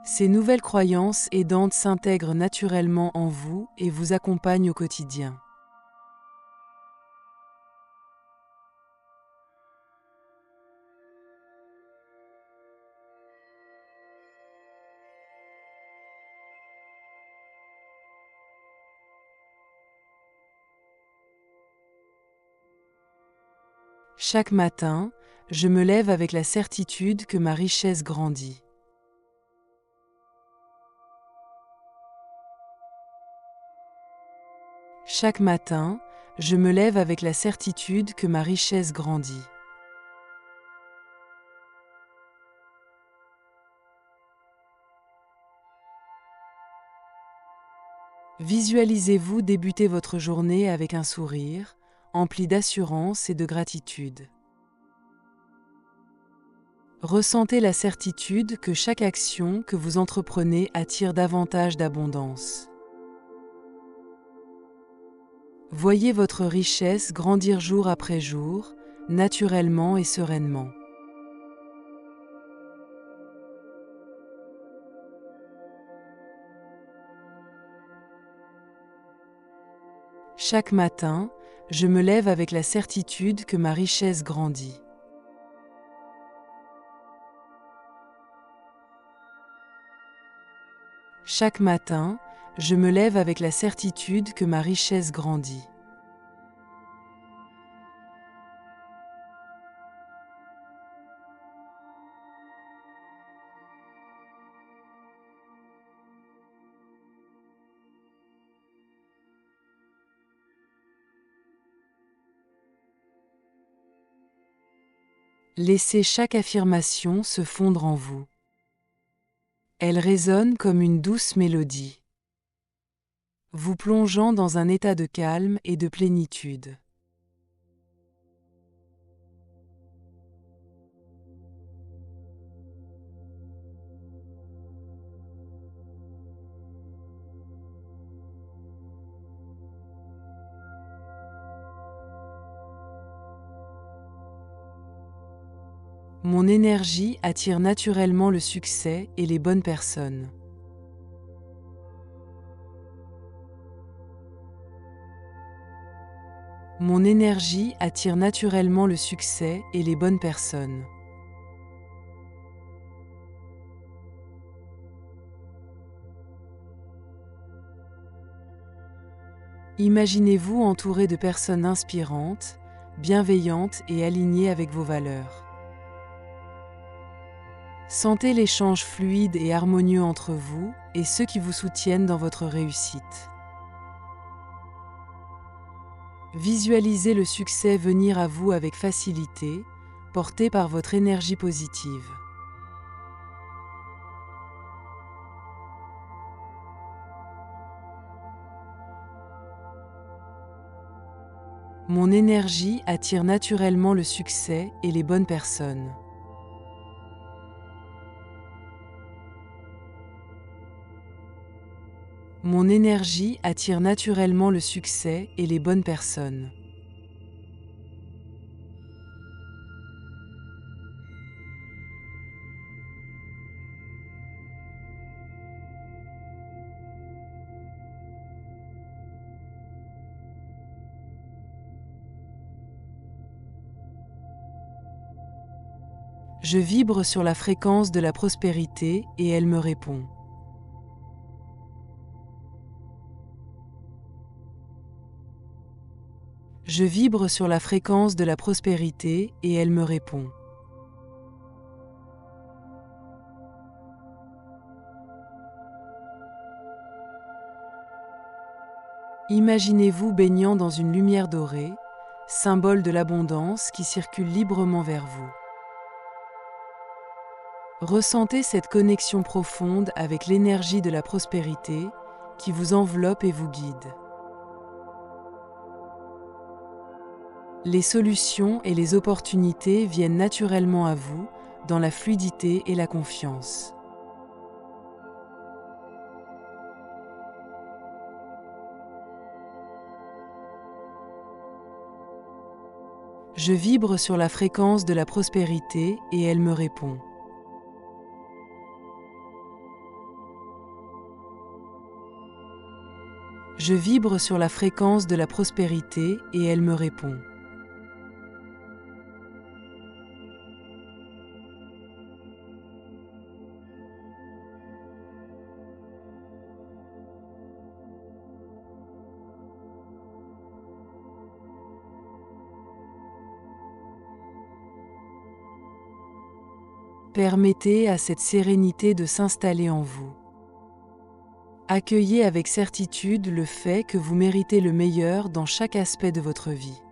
Ces nouvelles croyances aidantes s'intègrent naturellement en vous et vous accompagnent au quotidien. Chaque matin, je me lève avec la certitude que ma richesse grandit. Chaque matin, je me lève avec la certitude que ma richesse grandit. Visualisez-vous débuter votre journée avec un sourire, empli d'assurance et de gratitude. Ressentez la certitude que chaque action que vous entreprenez attire davantage d'abondance. Voyez votre richesse grandir jour après jour, naturellement et sereinement. Chaque matin, je me lève avec la certitude que ma richesse grandit. Chaque matin, je me lève avec la certitude que ma richesse grandit. Laissez chaque affirmation se fondre en vous. Elle résonne comme une douce mélodie, vous plongeant dans un état de calme et de plénitude. Mon énergie attire naturellement le succès et les bonnes personnes. Mon énergie attire naturellement le succès et les bonnes personnes. Imaginez-vous entouré de personnes inspirantes, bienveillantes et alignées avec vos valeurs. Sentez l'échange fluide et harmonieux entre vous et ceux qui vous soutiennent dans votre réussite. Visualisez le succès venir à vous avec facilité, porté par votre énergie positive. Mon énergie attire naturellement le succès et les bonnes personnes. Mon énergie attire naturellement le succès et les bonnes personnes. Je vibre sur la fréquence de la prospérité et elle me répond. Je vibre sur la fréquence de la prospérité et elle me répond. Imaginez-vous baignant dans une lumière dorée, symbole de l'abondance qui circule librement vers vous. Ressentez cette connexion profonde avec l'énergie de la prospérité qui vous enveloppe et vous guide. Les solutions et les opportunités viennent naturellement à vous dans la fluidité et la confiance. Je vibre sur la fréquence de la prospérité et elle me répond. Je vibre sur la fréquence de la prospérité et elle me répond. Permettez à cette sérénité de s'installer en vous. Accueillez avec certitude le fait que vous méritez le meilleur dans chaque aspect de votre vie.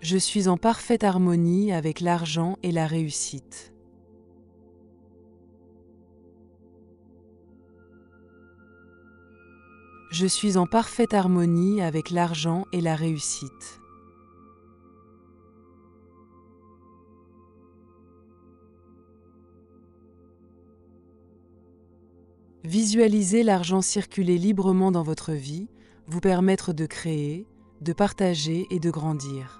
Je suis en parfaite harmonie avec l'argent et la réussite. Je suis en parfaite harmonie avec l'argent et la réussite. Visualisez l'argent circuler librement dans votre vie, vous permettre de créer, de partager et de grandir.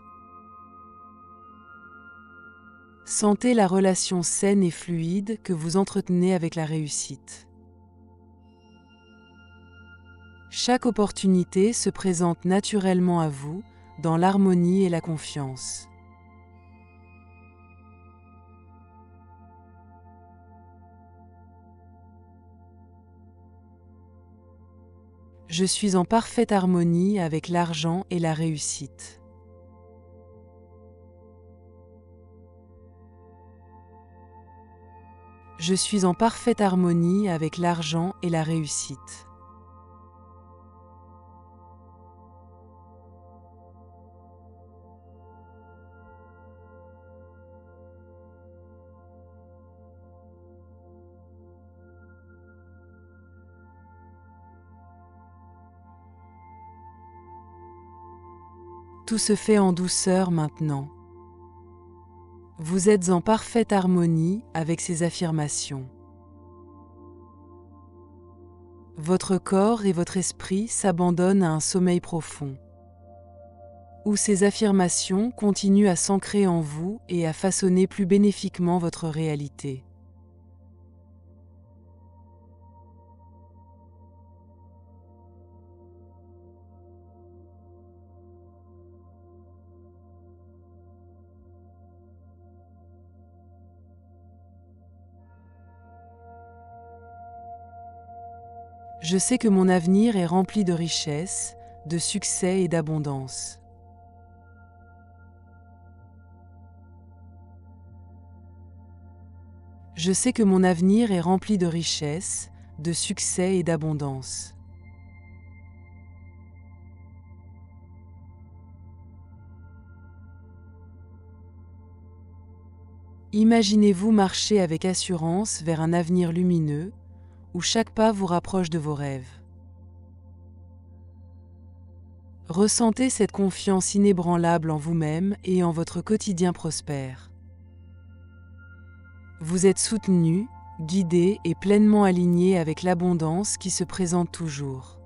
Sentez la relation saine et fluide que vous entretenez avec la réussite. Chaque opportunité se présente naturellement à vous, dans l'harmonie et la confiance. Je suis en parfaite harmonie avec l'argent et la réussite. Je suis en parfaite harmonie avec l'argent et la réussite. Tout se fait en douceur maintenant. Vous êtes en parfaite harmonie avec ces affirmations. Votre corps et votre esprit s'abandonnent à un sommeil profond, où ces affirmations continuent à s'ancrer en vous et à façonner plus bénéfiquement votre réalité. Je sais que mon avenir est rempli de richesse, de succès et d'abondance. Je sais que mon avenir est rempli de richesse, de succès et d'abondance. Imaginez-vous marcher avec assurance vers un avenir lumineux, où chaque pas vous rapproche de vos rêves. Ressentez cette confiance inébranlable en vous-même et en votre quotidien prospère. Vous êtes soutenu, guidé et pleinement aligné avec l'abondance qui se présente toujours.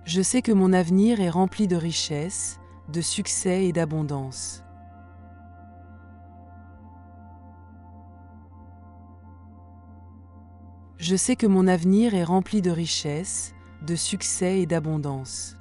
Je sais que mon avenir est rempli de richesse, de succès et d'abondance. Je sais que mon avenir est rempli de richesse, de succès et d'abondance.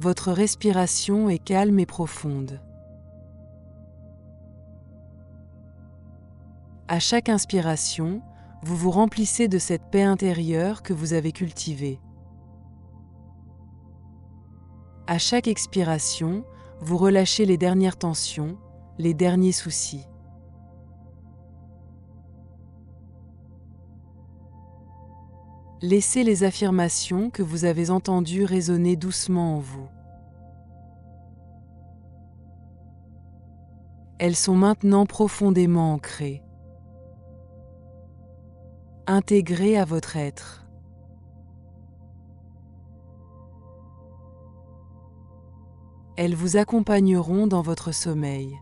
Votre respiration est calme et profonde. À chaque inspiration, vous vous remplissez de cette paix intérieure que vous avez cultivée. À chaque expiration, Vous relâchez les dernières tensions, les derniers soucis. Laissez les affirmations que vous avez entendues résonner doucement en vous. Elles sont maintenant profondément ancrées, intégrées à votre être. Elles vous accompagneront dans votre sommeil.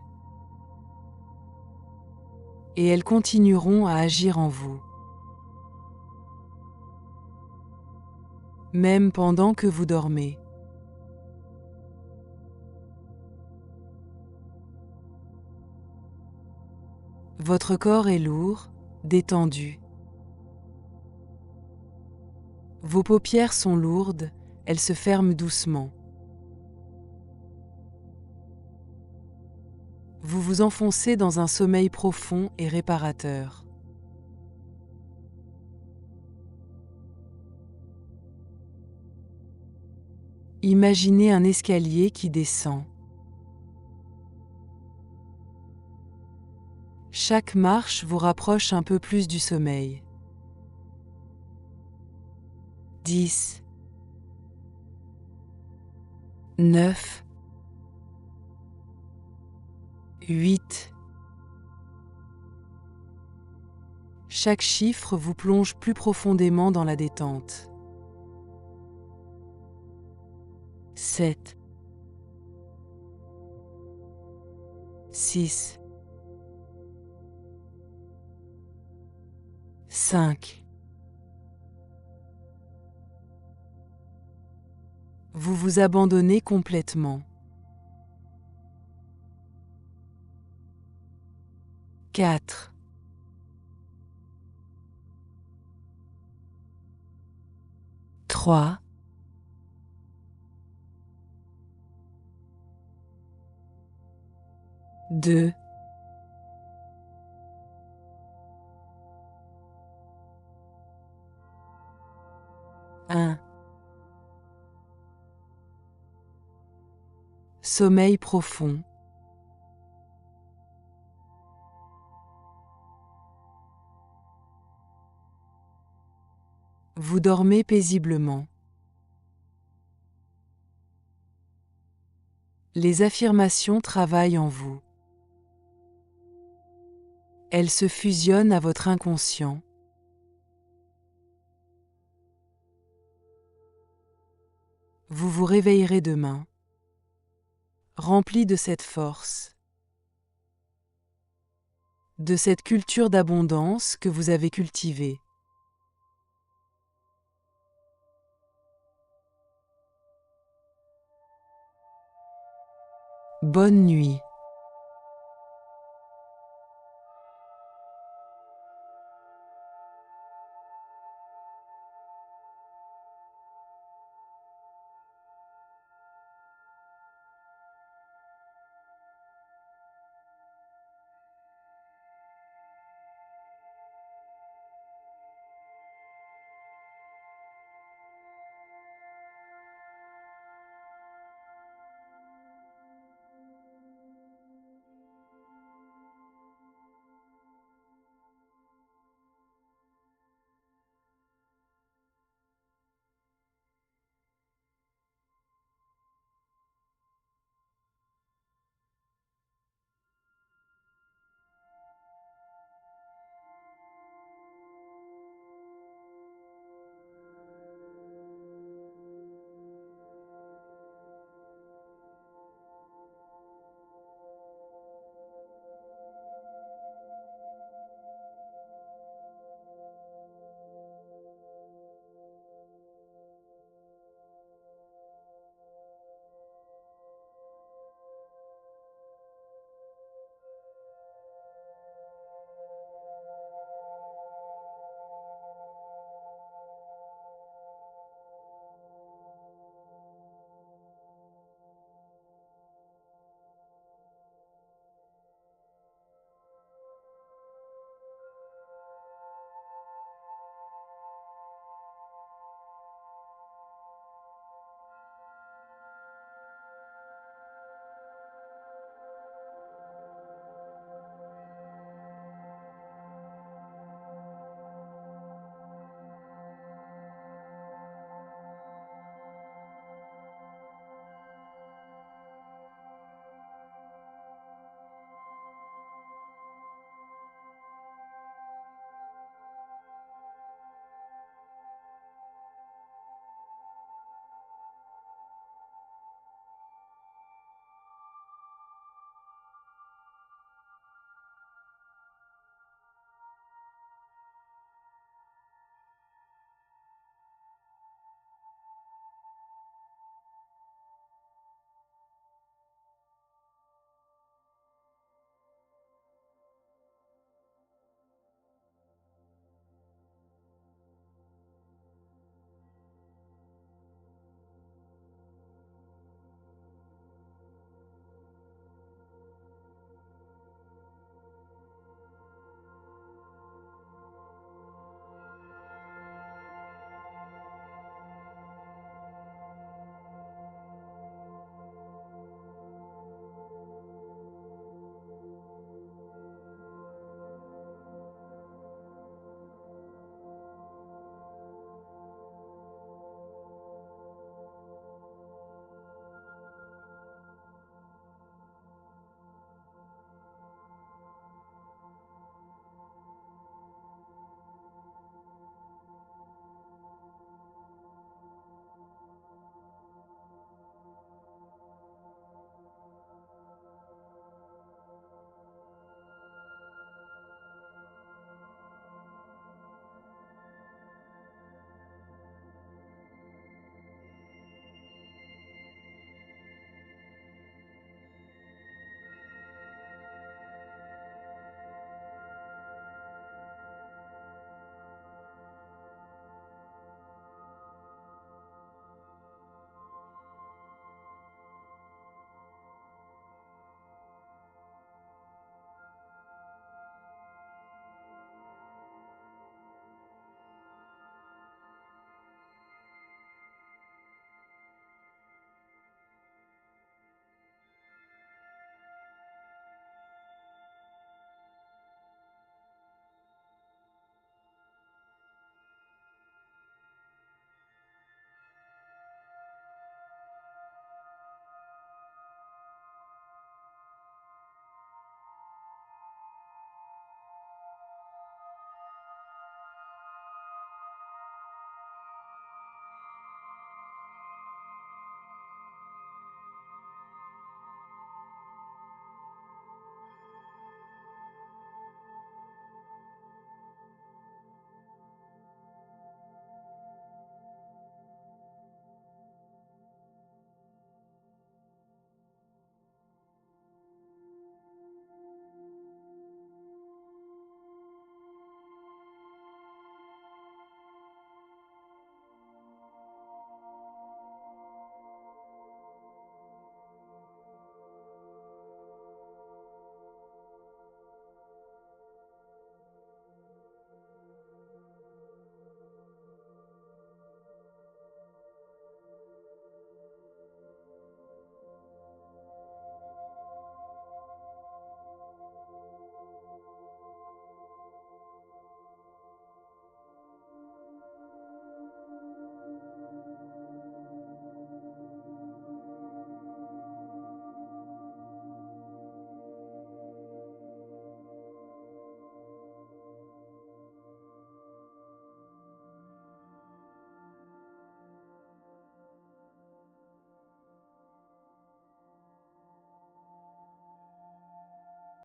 Et elles continueront à agir en vous. Même pendant que vous dormez. Votre corps est lourd, détendu. Vos paupières sont lourdes, elles se ferment doucement. Vous vous enfoncez dans un sommeil profond et réparateur. Imaginez un escalier qui descend. Chaque marche vous rapproche un peu plus du sommeil. 10, 9, 8. Chaque chiffre vous plonge plus profondément dans la détente. 7, 6, 5. Vous vous abandonnez complètement. 4, 3, 2, 1. Sommeil profond. Vous dormez paisiblement. Les affirmations travaillent en vous. Elles se fusionnent à votre inconscient. Vous vous réveillerez demain, rempli de cette force, de cette culture d'abondance que vous avez cultivée. Bonne nuit.